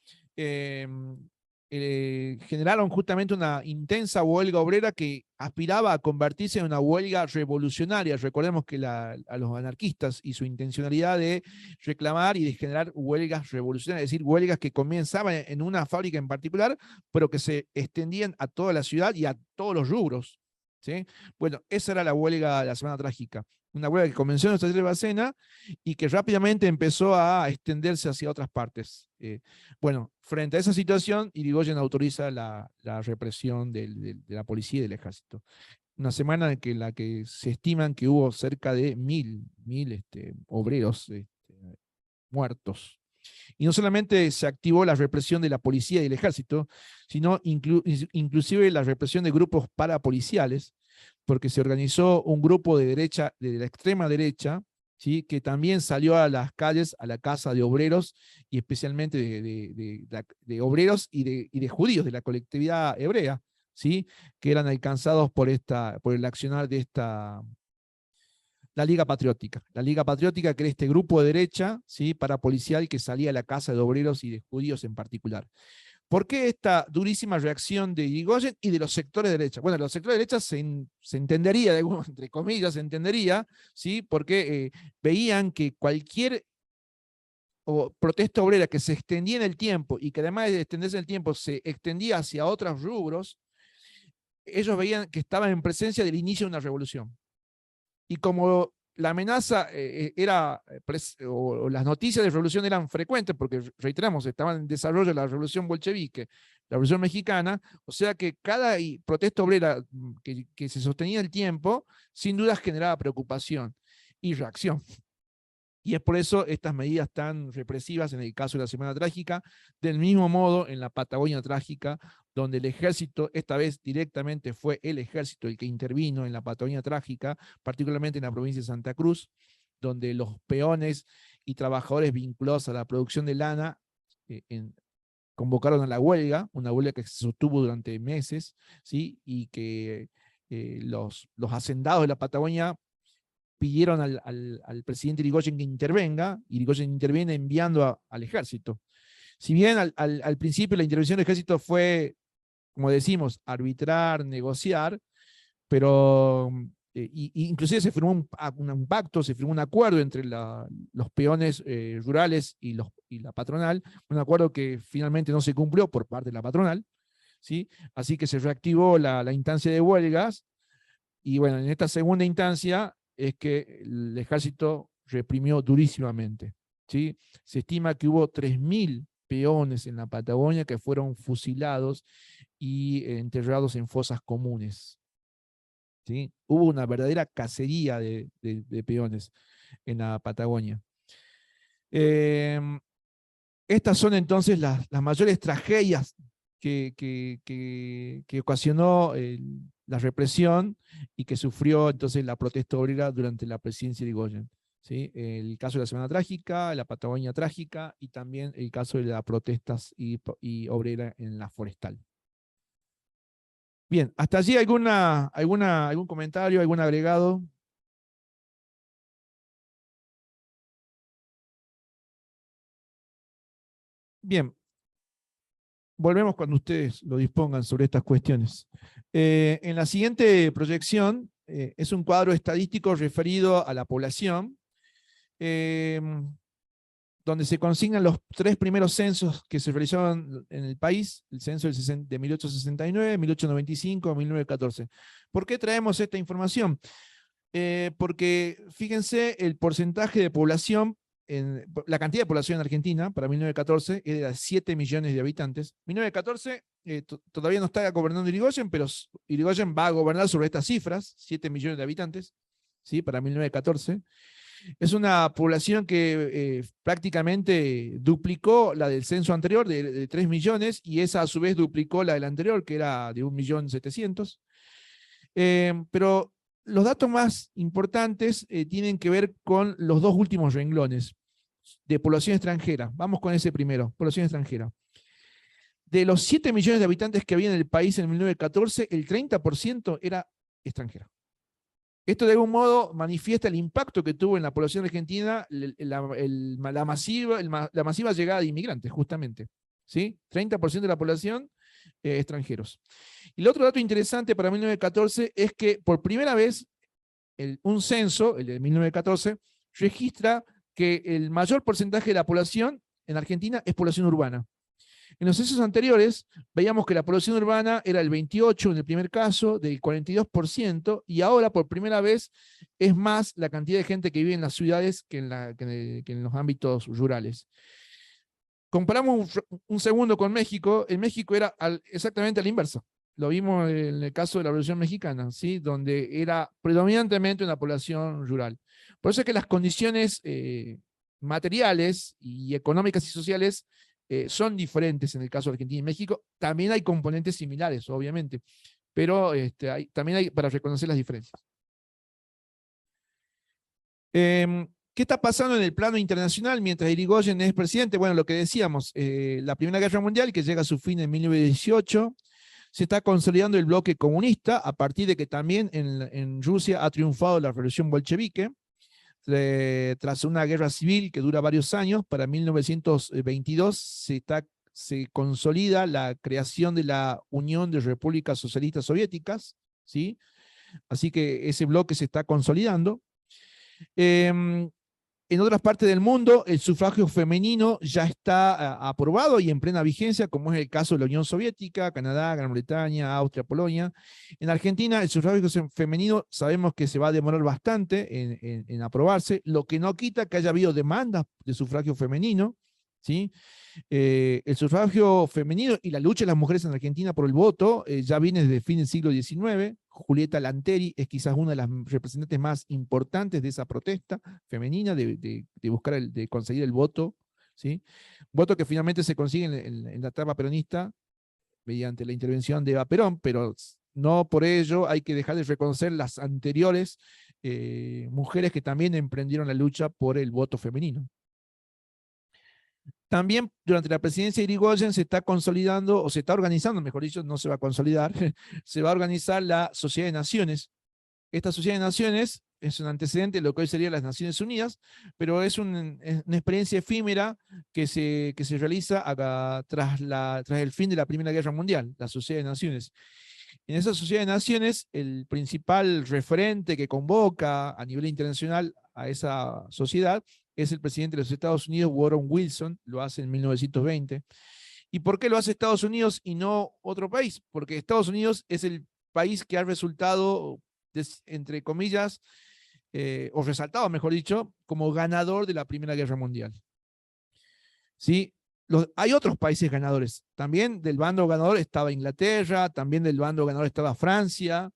generaron justamente una intensa huelga obrera que aspiraba a convertirse en una huelga revolucionaria. Recordemos que a los anarquistas y su intencionalidad de reclamar y de generar huelgas revolucionarias, es decir, huelgas que comenzaban en una fábrica en particular, pero que se extendían a toda la ciudad y a todos los rubros, ¿sí? Bueno, esa era la huelga de la Semana Trágica. Una huelga que comenzó en los talleres de Bacena y que rápidamente empezó a extenderse hacia otras partes. Bueno, frente a esa situación, Irigoyen autoriza la represión de la policía y del ejército. Una semana en la que se estiman que hubo cerca de 1000 obreros muertos. Y no solamente se activó la represión de la policía y del ejército, sino inclusive la represión de grupos parapoliciales, porque se organizó un grupo de la extrema derecha, ¿sí? Que también salió a las calles, a la casa de obreros, y especialmente de obreros y de judíos, de la colectividad hebrea, ¿sí? Que eran alcanzados por el accionar de la Liga Patriótica. La Liga Patriótica, que era este grupo de derecha, ¿sí? Parapolicial, que salía a la casa de obreros y de judíos en particular. ¿Por qué esta durísima reacción de Irigoyen y de los sectores de derecha? Bueno, los sectores de derecha se entendería, entre comillas, se entendería, ¿sí? Porque veían que cualquier protesta obrera que se extendía en el tiempo y que además de extenderse en el tiempo se extendía hacia otros rubros, ellos veían que estaban en presencia del inicio de una revolución. Y como la amenaza o las noticias de revolución eran frecuentes, porque reiteramos, estaban en desarrollo la revolución bolchevique, la revolución mexicana, o sea que cada protesta obrera que se sostenía en el tiempo, sin duda generaba preocupación y reacción. Y es por eso estas medidas tan represivas en el caso de la Semana Trágica, del mismo modo en la Patagonia Trágica, donde el ejército, esta vez directamente fue el ejército el que intervino en la Patagonia Trágica, particularmente en la provincia de Santa Cruz, donde los peones y trabajadores vinculados a la producción de lana convocaron a la huelga, una huelga que se sostuvo durante meses, ¿sí? Y que los hacendados de la Patagonia pidieron al presidente Irigoyen que intervenga. Irigoyen interviene enviando al ejército. Si bien al principio la intervención del ejército fue, como decimos, arbitrar, negociar, pero inclusive se firmó un pacto, se firmó un acuerdo entre los peones rurales y la patronal, un acuerdo que finalmente no se cumplió por parte de la patronal, ¿sí? Así que se reactivó la instancia de huelgas, y bueno, en esta segunda instancia es que el ejército reprimió durísimamente, ¿sí? Se estima que hubo 3.000 peones en la Patagonia que fueron fusilados y enterrados en fosas comunes, ¿sí? Hubo una verdadera cacería de peones en la Patagonia. Estas son entonces las mayores tragedias que ocasionó la represión y que sufrió entonces la protesta obrera durante la presidencia de Irigoyen, ¿sí? El caso de la Semana Trágica, la Patagonia Trágica, y también el caso de las protestas y obrera en la forestal. Bien, hasta allí algún comentario, algún agregado. Bien, volvemos cuando ustedes lo dispongan sobre estas cuestiones. En la siguiente proyección es un cuadro estadístico referido a la población, donde se consignan los 3 primeros censos que se realizaron en el país, el censo de 1869, 1895, 1914. ¿Por qué traemos esta información? Porque fíjense el porcentaje de población, la cantidad de población en Argentina para 1914 era de 7 millones de habitantes. 1914 todavía no está gobernando Irigoyen, pero Irigoyen va a gobernar sobre estas cifras, 7 millones de habitantes, ¿sí? Para 1914. Es una población que prácticamente duplicó la del censo anterior de 3 millones, y esa a su vez duplicó la del anterior, que era de 1.700.000. Pero los datos más importantes tienen que ver con los dos últimos renglones de población extranjera. Vamos con ese primero, población extranjera. De los 7 millones de habitantes que había en el país en 1914, el 30% era extranjera. Esto de algún modo manifiesta el impacto que tuvo en la población argentina la masiva llegada de inmigrantes, justamente, ¿sí? 30% de la población extranjeros. Y el otro dato interesante para 1914 es que por primera vez un censo, el de 1914, registra que el mayor porcentaje de la población en Argentina es población urbana. En los censos anteriores veíamos que la población urbana era el 28% en el primer caso, del 42%, y ahora por primera vez es más la cantidad de gente que vive en las ciudades que en los ámbitos rurales. Comparamos un segundo con México. En México era exactamente a la inversa. Lo vimos en el caso de la Revolución Mexicana, ¿sí? Donde era predominantemente una población rural. Por eso es que las condiciones materiales y económicas y sociales son diferentes en el caso de Argentina y México. También hay componentes similares, obviamente, pero también hay para reconocer las diferencias. ¿Qué está pasando en el plano internacional mientras Irigoyen es presidente? Bueno, lo que decíamos, la Primera Guerra Mundial, que llega a su fin en 1918, se está consolidando el bloque comunista a partir de que también en Rusia ha triunfado la revolución bolchevique. Tras una guerra civil que dura varios años, para 1922 se consolida la creación de la Unión de Repúblicas Socialistas Soviéticas, ¿sí? Así que ese bloque se está consolidando. En otras partes del mundo, el sufragio femenino ya está aprobado y en plena vigencia, como es el caso de la Unión Soviética, Canadá, Gran Bretaña, Austria, Polonia. En Argentina, el sufragio femenino sabemos que se va a demorar bastante en aprobarse, lo que no quita que haya habido demandas de sufragio femenino, ¿sí? El sufragio femenino y la lucha de las mujeres en Argentina por el voto ya viene desde el fin del siglo XIX. Julieta Lanteri es quizás una de las representantes más importantes de esa protesta femenina de buscar, de conseguir el voto, ¿sí? Voto que finalmente se consigue en la etapa peronista mediante la intervención de Eva Perón, pero no por ello hay que dejar de reconocer las anteriores mujeres que también emprendieron la lucha por el voto femenino. También durante la presidencia de Irigoyen se está consolidando, o se está organizando, mejor dicho, no se va a consolidar, se va a organizar la Sociedad de Naciones. Esta Sociedad de Naciones es un antecedente de lo que hoy serían las Naciones Unidas, pero es una experiencia efímera que se realiza tras el fin de la Primera Guerra Mundial, la Sociedad de Naciones. En esa Sociedad de Naciones, el principal referente que convoca a nivel internacional a esa sociedad es el presidente de los Estados Unidos, Woodrow Wilson, lo hace en 1920. ¿Y por qué lo hace Estados Unidos y no otro país? Porque Estados Unidos es el país que ha resultado, entre comillas, o resaltado, mejor dicho, como ganador de la Primera Guerra Mundial. ¿Sí? Hay otros países ganadores. También del bando ganador estaba Inglaterra, también del bando ganador estaba Francia,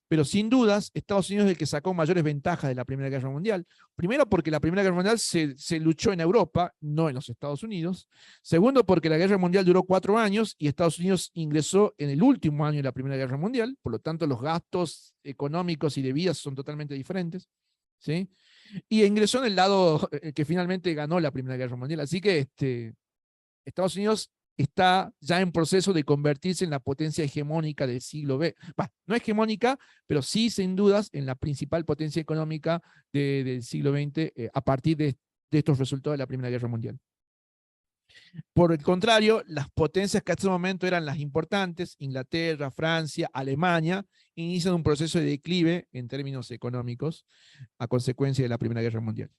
pero sin dudas Estados Unidos es el que sacó mayores ventajas de la Primera Guerra Mundial. Primero porque la Primera Guerra Mundial se luchó en Europa, no en los Estados Unidos. Segundo porque la Guerra Mundial duró 4 años y Estados Unidos ingresó en el último año de la Primera Guerra Mundial, por lo tanto los gastos económicos y de vidas son totalmente diferentes. ¿Sí? Y ingresó en el lado que finalmente ganó la Primera Guerra Mundial. Así que Estados Unidos está ya en proceso de convertirse en la potencia hegemónica del siglo XX. No hegemónica, pero sí, sin dudas, en la principal potencia económica del siglo XX a partir de estos resultados de la Primera Guerra Mundial. Por el contrario, las potencias que hasta ese momento eran las importantes, Inglaterra, Francia, Alemania, inician un proceso de declive en términos económicos a consecuencia de la Primera Guerra Mundial.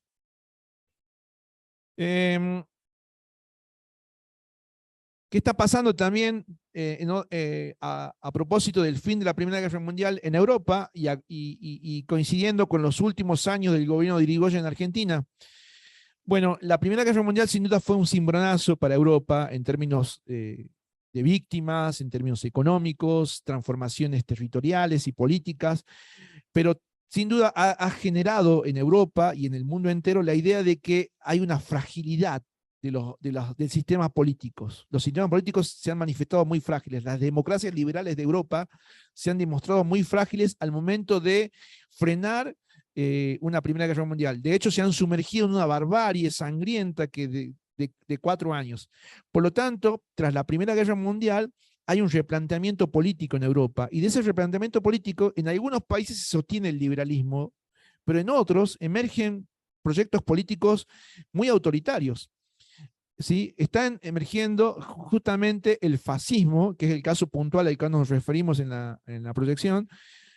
¿Qué está pasando también a propósito del fin de la Primera Guerra Mundial en Europa y coincidiendo con los últimos años del gobierno de Irigoyen en Argentina? Bueno, la Primera Guerra Mundial sin duda fue un cimbronazo para Europa en términos de víctimas, en términos económicos, transformaciones territoriales y políticas, pero sin duda ha generado en Europa y en el mundo entero la idea de que hay una fragilidad del sistema políticos. Los sistemas políticos se han manifestado muy frágiles. Las democracias liberales de Europa se han demostrado muy frágiles al momento de frenar una Primera Guerra Mundial. De hecho, se han sumergido en una barbarie sangrienta de 4 años. Por lo tanto, tras la Primera Guerra Mundial, hay un replanteamiento político en Europa, y de ese replanteamiento político, en algunos países se sostiene el liberalismo, pero en otros emergen proyectos políticos muy autoritarios. ¿Sí? Están emergiendo justamente el fascismo, que es el caso puntual al que nos referimos en la proyección.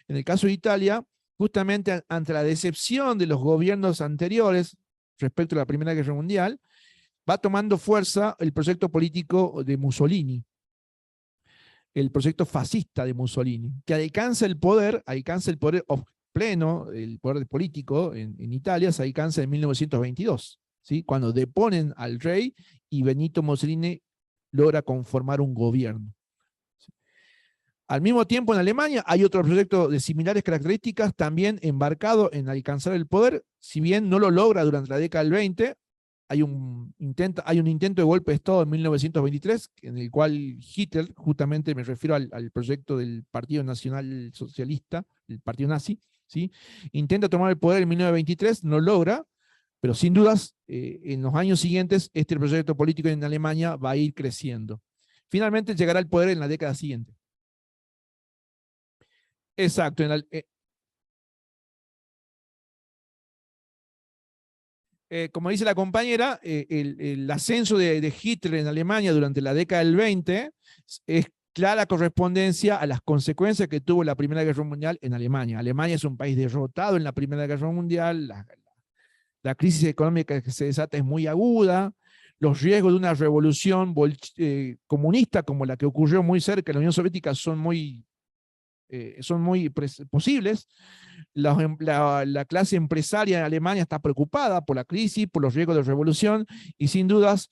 En el caso de Italia, justamente ante la decepción de los gobiernos anteriores respecto a la Primera Guerra Mundial, va tomando fuerza el proyecto político de Mussolini, el proyecto fascista de Mussolini, que alcanza el poder pleno, el poder político en Italia, se alcanza en 1922. ¿Sí? Cuando deponen al rey y Benito Mussolini logra conformar un gobierno. ¿Sí? Al mismo tiempo, en Alemania hay otro proyecto de similares características, también embarcado en alcanzar el poder, si bien no lo logra durante la década del 20, hay un intento de golpe de Estado en 1923, en el cual Hitler, justamente me refiero al proyecto del Partido Nacional Socialista, el Partido Nazi, ¿sí? Intenta tomar el poder en 1923, no logra, pero sin dudas, en los años siguientes, este proyecto político en Alemania va a ir creciendo. Finalmente llegará al poder en la década siguiente. Exacto. Como dice la compañera, el ascenso de Hitler en Alemania durante la década del 20 es clara correspondencia a las consecuencias que tuvo la Primera Guerra Mundial en Alemania. Alemania es un país derrotado en la Primera Guerra Mundial, la crisis económica que se desata es muy aguda, los riesgos de una revolución comunista como la que ocurrió muy cerca de la Unión Soviética son muy posibles. La clase empresaria en Alemania está preocupada por la crisis, por los riesgos de revolución, y sin dudas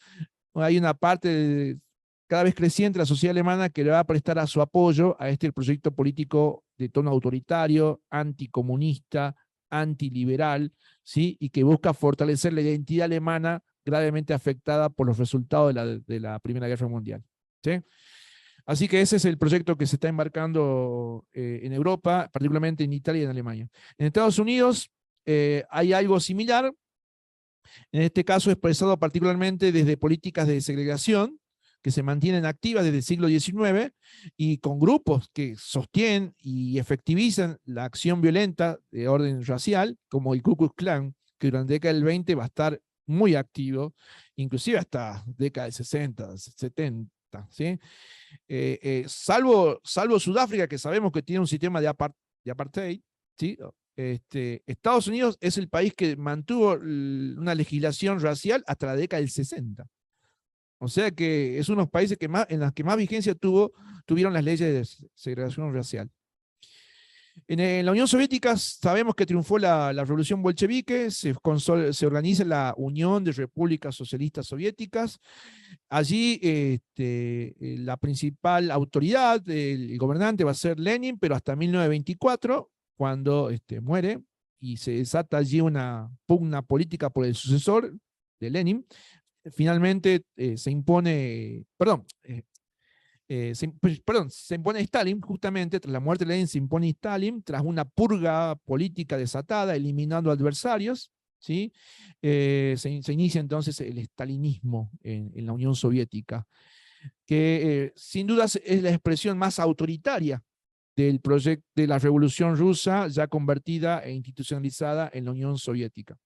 hay una parte cada vez creciente de la sociedad alemana que le va a prestar a su apoyo a este proyecto político de tono autoritario, anticomunista, antiliberal, ¿sí? Y que busca fortalecer la identidad alemana gravemente afectada por los resultados de la Primera Guerra Mundial. ¿Sí? Así que ese es el proyecto que se está embarcando en Europa, particularmente en Italia y en Alemania. En Estados Unidos hay algo similar, en este caso expresado particularmente desde políticas de segregación, que se mantienen activas desde el siglo XIX y con grupos que sostienen y efectivizan la acción violenta de orden racial, como el Ku Klux Klan, que durante la década del 20 va a estar muy activo, inclusive hasta década de 60, 70, ¿sí? Salvo Sudáfrica, que sabemos que tiene un sistema de apartheid, ¿sí? Estados Unidos es el país que mantuvo una legislación racial hasta la década del 60. O sea que es uno de los países que más, en los que más vigencia tuvieron las leyes de segregación racial. En la Unión Soviética sabemos que triunfó la revolución bolchevique, se organiza la Unión de Repúblicas Socialistas Soviéticas. Allí la principal autoridad, el gobernante va a ser Lenin, pero hasta 1924, cuando muere, y se desata allí una pugna política por el sucesor de Lenin. Finalmente se impone, se impone Stalin, justamente tras la muerte de Lenin se impone Stalin, tras una purga política desatada, eliminando adversarios, ¿sí? Se inicia entonces el stalinismo en la Unión Soviética, que sin dudas es la expresión más autoritaria del proyecto de la Revolución Rusa, ya convertida e institucionalizada en la Unión Soviética.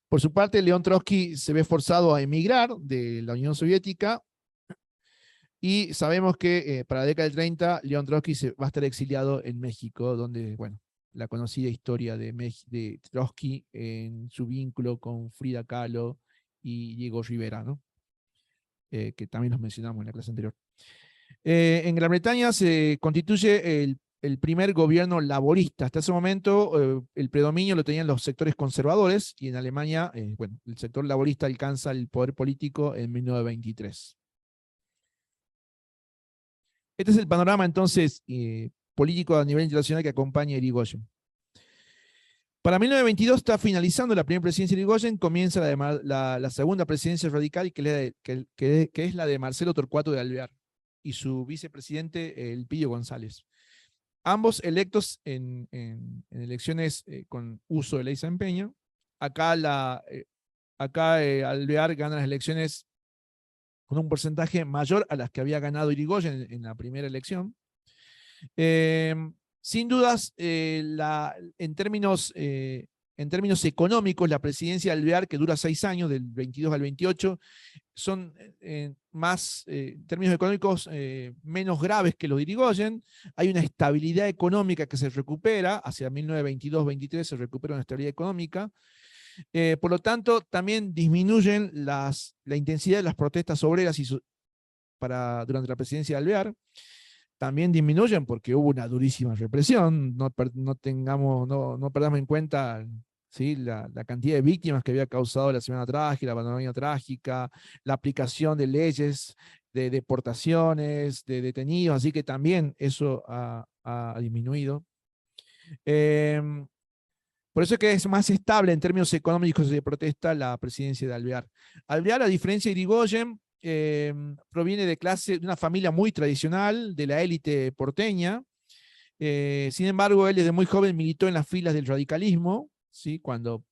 Por su parte, León Trotsky se ve forzado a emigrar de la Unión Soviética y sabemos que para la década del 30 León Trotsky va a estar exiliado en México, donde, bueno, la conocida historia de Trotsky en su vínculo con Frida Kahlo y Diego Rivera, ¿no? Que también los mencionamos en la clase anterior. En Gran Bretaña se constituye el primer gobierno laborista. Hasta ese momento el predominio lo tenían los sectores conservadores y en Alemania, bueno, el sector laborista alcanza el poder político en 1923. Este es el panorama entonces político a nivel internacional que acompaña a Irigoyen. Para 1922 está finalizando la primera presidencia de Irigoyen, comienza la segunda presidencia radical, que es la de Marcelo Torcuato de Alvear, y su vicepresidente, Elpidio González. Ambos electos en elecciones con uso de ley San Peña. Acá Alvear gana las elecciones con un porcentaje mayor a las que había ganado Irigoyen en la primera elección. Sin dudas, en términos económicos, la presidencia de Alvear, que dura 6 años, del 22 al 28, son más, en términos económicos, menos graves que los de Irigoyen. Hay una estabilidad económica que se recupera, hacia 1922-23 se recupera una estabilidad económica. Por lo tanto, también disminuyen la intensidad de las protestas obreras durante la presidencia de Alvear. También disminuyen porque hubo una durísima represión. No perdamos en cuenta, ¿sí?, la cantidad de víctimas que había causado la Semana Trágica, la Pandemia Trágica, la aplicación de leyes de deportaciones, de detenidos, así que también eso ha disminuido. Por eso es que es más estable en términos económicos de protesta la presidencia de Alvear. Alvear, a diferencia de Irigoyen, proviene de una familia muy tradicional, de la élite porteña. Sin embargo, él desde muy joven militó en las filas del radicalismo, ¿sí?, cuando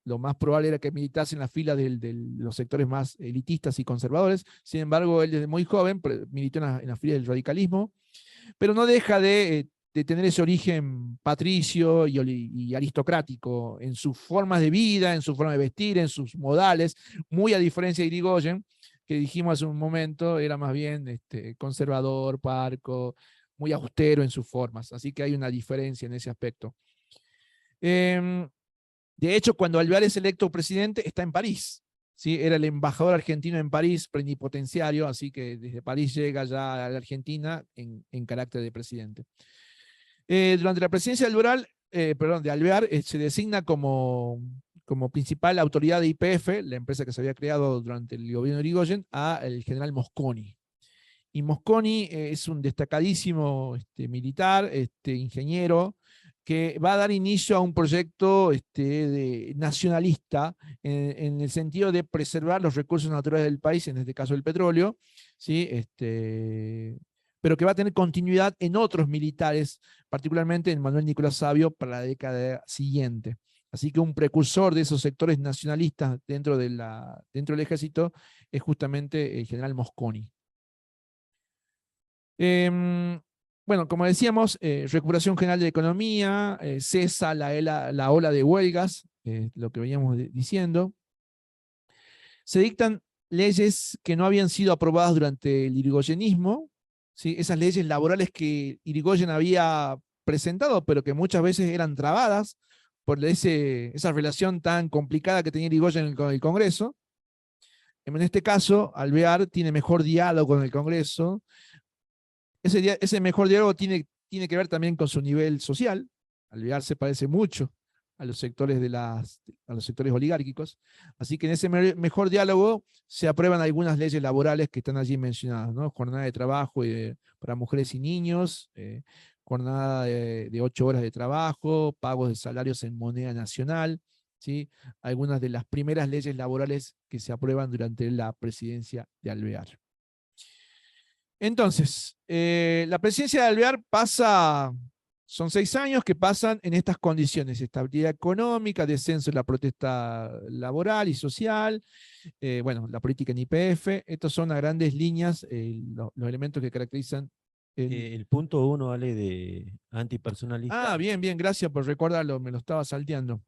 lo más probable era que militase en las filas de los sectores más elitistas y conservadores. Sin embargo, él desde muy joven militó en las filas del radicalismo, pero no deja de tener ese origen patricio y aristocrático en sus formas de vida, en su forma de vestir, en sus modales, muy a diferencia de Irigoyen, que dijimos hace un momento, era más bien conservador, parco, muy austero en sus formas. Así que hay una diferencia en ese aspecto. De hecho, cuando Alvear es electo presidente, está en París, ¿sí? Era el embajador argentino en París, plenipotenciario, así que desde París llega ya a la Argentina en carácter de presidente. Durante la presidencia de Alvear, se designa como principal autoridad de YPF, la empresa que se había creado durante el gobierno de Irigoyen, al general Mosconi. Y Mosconi es un destacadísimo militar, ingeniero, que va a dar inicio a un proyecto nacionalista en el sentido de preservar los recursos naturales del país, en este caso el petróleo, ¿sí? Pero que va a tener continuidad en otros militares, particularmente en Manuel Nicolás Savio para la década siguiente. Así que un precursor de esos sectores nacionalistas dentro del ejército es justamente el general Mosconi. Bueno, como decíamos, recuperación general de la economía, cesa la ola de huelgas, lo que veníamos diciendo. Se dictan leyes que no habían sido aprobadas durante el irigoyenismo, ¿sí? Esas leyes laborales que Irigoyen había presentado, pero que muchas veces eran trabadas por esa relación tan complicada que tenía Irigoyen con el Congreso. En este caso, Alvear tiene mejor diálogo con el Congreso. Ese mejor diálogo tiene que ver también con su nivel social. Alvear se parece mucho a los sectores oligárquicos. Así que en ese mejor diálogo se aprueban algunas leyes laborales que están allí mencionadas, ¿no? Jornada de trabajo para mujeres y niños, jornada de 8 horas de trabajo, pagos de salarios en moneda nacional, ¿sí? Algunas de las primeras leyes laborales que se aprueban durante la presidencia de Alvear. Entonces, la presidencia de Alvear son 6 años que pasan en estas condiciones: estabilidad económica, descenso de la protesta laboral y social, bueno, la política en YPF. Estos son a grandes líneas los elementos que caracterizan. El punto 1, Ale, de antipersonalista. Bien, gracias por recordarlo, me lo estaba salteando.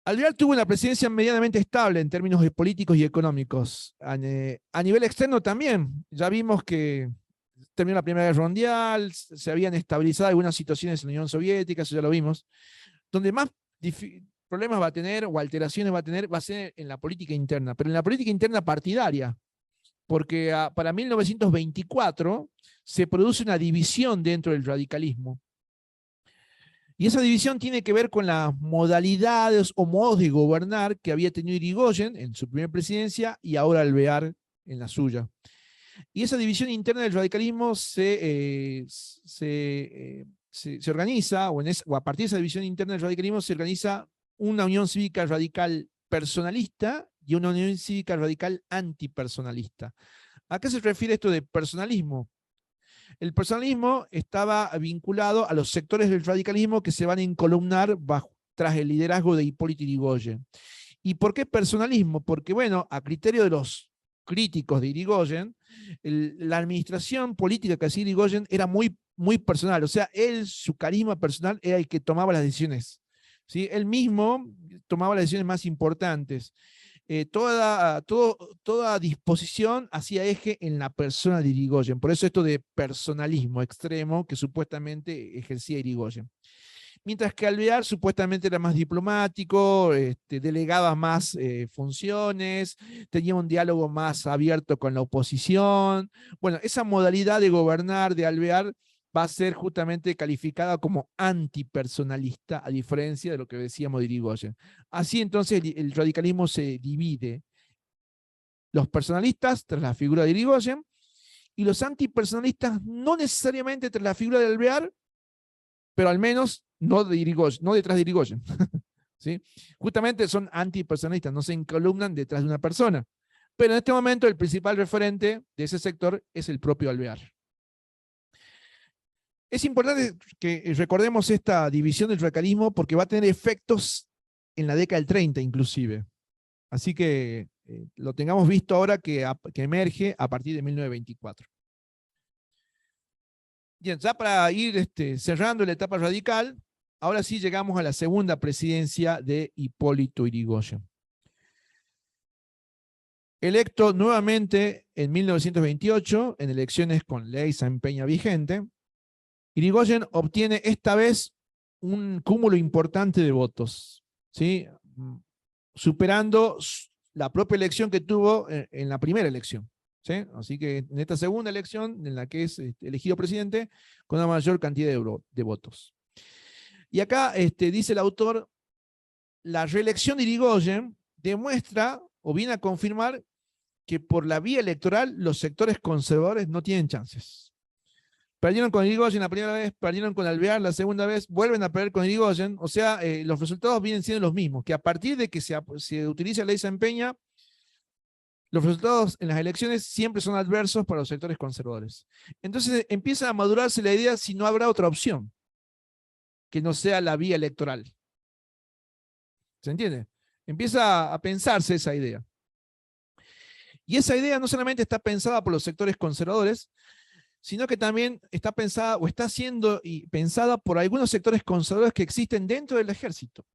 Alvear tuvo una presidencia medianamente estable en términos políticos y económicos. A nivel externo también, ya vimos que terminó la Primera Guerra Mundial, se habían estabilizado algunas situaciones en la Unión Soviética, eso ya lo vimos. Donde más problemas va a tener o alteraciones va a tener va a ser en la política interna, pero en la política interna partidaria, porque para 1924 se produce una división dentro del radicalismo. Y esa división tiene que ver con las modalidades o modos de gobernar que había tenido Irigoyen en su primera presidencia y ahora Alvear en la suya. Y esa división interna del radicalismo se organiza, o a partir de esa división interna del radicalismo se organiza una unión cívica radical personalista y una unión cívica radical antipersonalista. ¿A qué se refiere esto de personalismo? El personalismo estaba vinculado a los sectores del radicalismo que se van a encolumnar tras el liderazgo de Hipólito Yrigoyen. ¿Y por qué personalismo? Porque, bueno, a criterio de los críticos de Yrigoyen, la administración política que hacía Yrigoyen era muy, muy personal. O sea, su carisma personal era el que tomaba las decisiones, ¿sí? Él mismo tomaba las decisiones más importantes. Toda disposición hacía eje en la persona de Yrigoyen. Por eso esto de personalismo extremo que supuestamente ejercía Yrigoyen. Mientras que Alvear supuestamente era más diplomático, delegaba más funciones, tenía un diálogo más abierto con la oposición. Bueno, esa modalidad de gobernar de Alvear va a ser justamente calificada como antipersonalista, a diferencia de lo que decíamos de Yrigoyen. Así entonces el radicalismo se divide: los personalistas tras la figura de Yrigoyen y los antipersonalistas no necesariamente tras la figura de Alvear, pero al menos no detrás de Yrigoyen. ¿Sí? Justamente son antipersonalistas, no se encolumnan detrás de una persona. Pero en este momento el principal referente de ese sector es el propio Alvear. Es importante que recordemos esta división del radicalismo porque va a tener efectos en la década del 30 inclusive. Así que lo tengamos visto ahora que emerge a partir de 1924. Bien, ya para ir cerrando la etapa radical, ahora sí llegamos a la segunda presidencia de Hipólito Yrigoyen. Electo nuevamente en 1928, en elecciones con ley San Peña vigente, Yrigoyen obtiene esta vez un cúmulo importante de votos, ¿sí? Superando la propia elección que tuvo en la primera elección. ¿Sí? Así que en esta segunda elección, en la que es elegido presidente, con una mayor cantidad de votos. Y acá dice el autor: la reelección de Yrigoyen demuestra o viene a confirmar que por la vía electoral los sectores conservadores no tienen chances. Perdieron con Yrigoyen la primera vez, perdieron con Alvear la segunda vez, vuelven a perder con Yrigoyen. O sea, los resultados vienen siendo los mismos, que a partir de que se utiliza la ley San Peña, los resultados en las elecciones siempre son adversos para los sectores conservadores. Entonces empieza a madurarse la idea si no habrá otra opción que no sea la vía electoral. ¿Se entiende? Empieza a pensarse esa idea. Y esa idea no solamente está pensada por los sectores conservadores, sino que también está pensada o está siendo pensada por algunos sectores conservadores que existen dentro del ejército.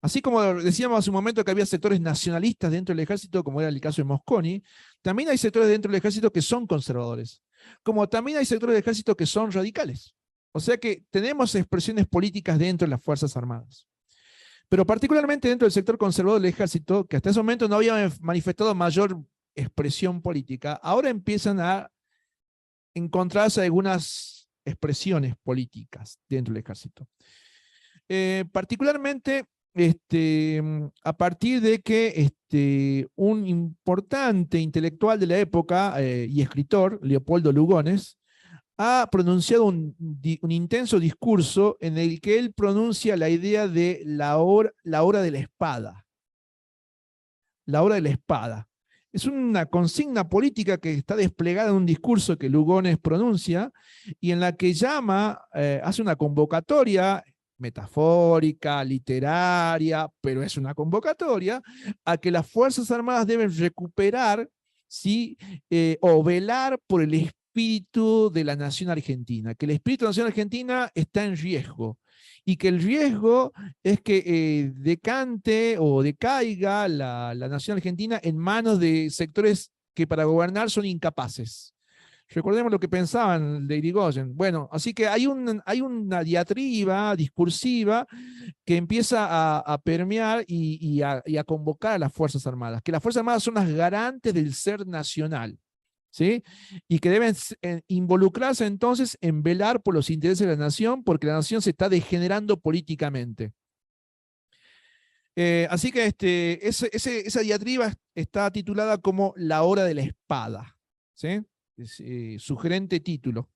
Así como decíamos hace un momento que había sectores nacionalistas dentro del ejército, como era el caso de Mosconi, también hay sectores dentro del ejército que son conservadores, como también hay sectores del ejército que son radicales. O sea que tenemos expresiones políticas dentro de las Fuerzas Armadas. Pero particularmente dentro del sector conservador del ejército, que hasta ese momento no había manifestado mayor expresión política, ahora empiezan a encontrarse algunas expresiones políticas dentro del ejército. Particularmente a partir de que un importante intelectual de la época y escritor, Leopoldo Lugones, ha pronunciado un intenso discurso en el que él pronuncia la idea de la hora de la espada. La hora de la espada. Es una consigna política que está desplegada en un discurso que Lugones pronuncia y en la que llama, hace una convocatoria metafórica, literaria, pero es una convocatoria a que las Fuerzas Armadas deben recuperar, ¿sí? O velar por el espíritu de la nación argentina, que el espíritu de la nación argentina está en riesgo y que el riesgo es que decante o decaiga la nación argentina en manos de sectores que para gobernar son incapaces. Recordemos lo que pensaban de Irigoyen. Bueno, así que hay una diatriba discursiva que empieza a permear y a convocar a las Fuerzas Armadas, que las Fuerzas Armadas son las garantes del ser nacional, ¿sí? Y que deben involucrarse entonces en velar por los intereses de la nación, porque la nación se está degenerando políticamente. Así que esa diatriba está titulada como La hora de la espada, ¿sí? Sugerente título.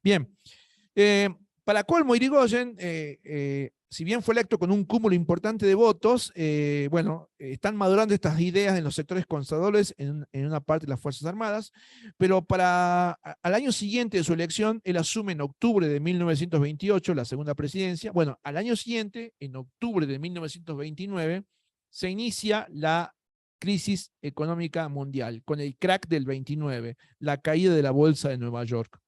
Bien, para colmo, Irigoyen, si bien fue electo con un cúmulo importante de votos, bueno, están madurando estas ideas en los sectores conservadores en una parte de las Fuerzas Armadas, pero al año siguiente de su elección, él asume en octubre de 1928 la segunda presidencia. Bueno, al año siguiente, en octubre de 1929, se inicia la crisis económica mundial, con el crack del 29, la caída de la Bolsa de Nueva York.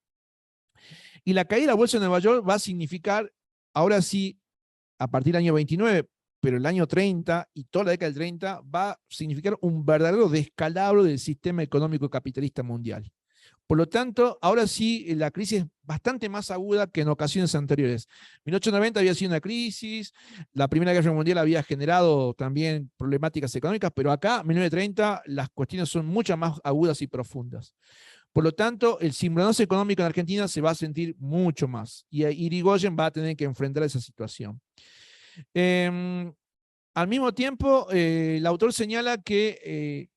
Y la caída de la Bolsa de Nueva York va a significar, ahora sí, a partir del año 29, pero el año 30 y toda la década del 30 va a significar un verdadero descalabro del sistema económico capitalista mundial. Por lo tanto, ahora sí, la crisis es bastante más aguda que en ocasiones anteriores. 1890 había sido una crisis, la Primera Guerra Mundial había generado también problemáticas económicas, pero acá, en 1930, las cuestiones son mucho más agudas y profundas. Por lo tanto, el cimbronazo económico en Argentina se va a sentir mucho más, y Irigoyen va a tener que enfrentar esa situación. Al mismo tiempo, el autor señala que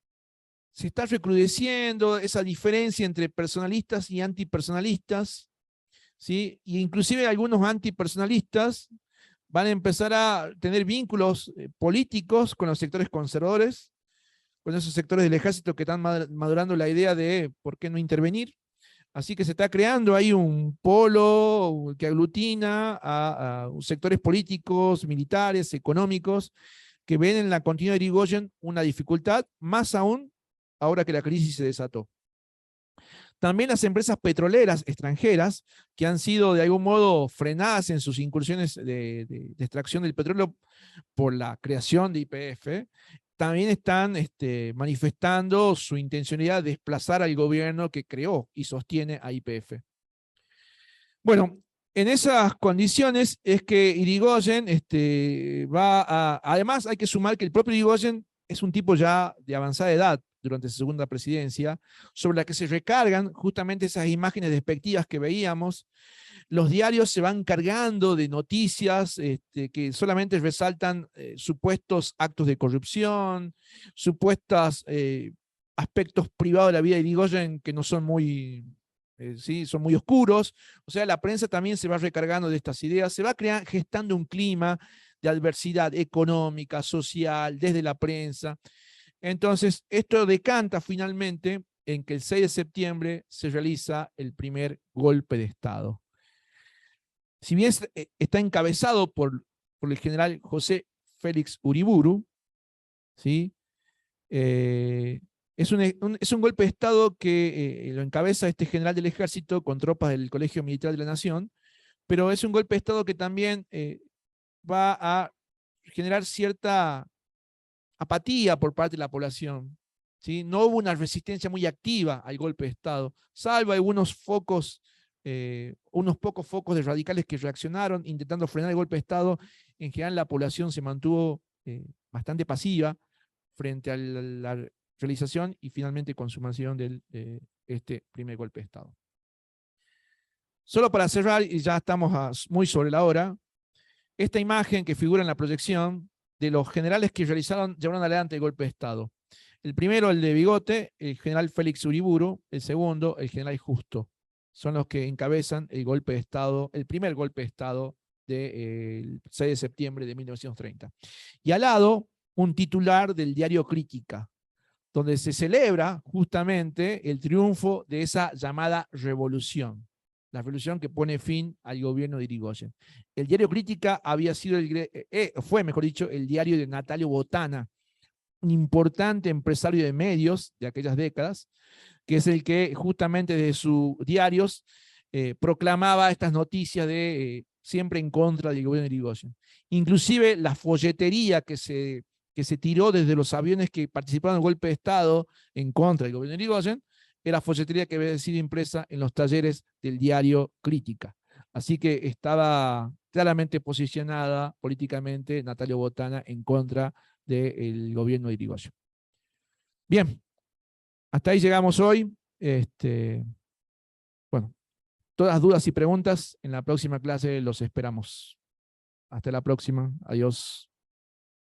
se está recrudeciendo esa diferencia entre personalistas y antipersonalistas, ¿sí? Y inclusive algunos antipersonalistas van a empezar a tener vínculos políticos con los sectores conservadores, con esos sectores del ejército que están madurando la idea de por qué no intervenir. Así que se está creando ahí un polo que aglutina a sectores políticos, militares, económicos, que ven en la continuidad de Irigoyen una dificultad, más aún ahora que la crisis se desató. También las empresas petroleras extranjeras, que han sido de algún modo frenadas en sus incursiones de extracción del petróleo por la creación de YPF, también están manifestando su intencionalidad de desplazar al gobierno que creó y sostiene a YPF. Bueno, en esas condiciones es que Irigoyen además hay que sumar que el propio Irigoyen es un tipo ya de avanzada edad durante su segunda presidencia, sobre la que se recargan justamente esas imágenes despectivas que veíamos. Los diarios se van cargando de noticias que solamente resaltan supuestos actos de corrupción, supuestos aspectos privados de la vida de Irigoyen que no son muy, ¿sí? Son muy oscuros. O sea, la prensa también se va recargando de estas ideas, se va gestando un clima de adversidad económica, social, desde la prensa. Entonces, esto decanta finalmente en que el 6 de septiembre se realiza el primer golpe de Estado. Si bien está encabezado por el general José Félix Uriburu, ¿sí? Es un golpe de Estado que lo encabeza este general del ejército con tropas del Colegio Militar de la Nación, pero es un golpe de Estado que también va a generar cierta apatía por parte de la población, ¿sí? No hubo una resistencia muy activa al golpe de Estado, salvo algunos focos, unos pocos focos de radicales que reaccionaron intentando frenar el golpe de Estado. En general la población se mantuvo bastante pasiva frente a la realización y finalmente consumación de este primer golpe de Estado. Solo para cerrar, y ya estamos muy sobre la hora, esta imagen que figura en la proyección de los generales que llevaron adelante el golpe de Estado. El primero, el de bigote, el general Félix Uriburu; el segundo, el general Justo. Son los que encabezan el golpe de Estado, el primer golpe de Estado del 6 de septiembre de 1930. Y al lado, un titular del diario Crítica, donde se celebra justamente el triunfo de esa llamada revolución, la revolución que pone fin al gobierno de Irigoyen. El diario Crítica había sido fue, mejor dicho, el diario de Natalio Botana, un importante empresario de medios de aquellas décadas, que es el que justamente de sus diarios proclamaba estas noticias de siempre en contra del gobierno de Irigoyen. Inclusive la folletería que se tiró desde los aviones que participaron en el golpe de Estado en contra del gobierno de Irigoyen, era folletería que había sido impresa en los talleres del diario Crítica. Así que estaba claramente posicionada políticamente Natalio Botana en contra del gobierno de Irigoyen. Bien, hasta ahí llegamos hoy. Bueno, todas dudas y preguntas en la próxima clase los esperamos. Hasta la próxima. Adiós.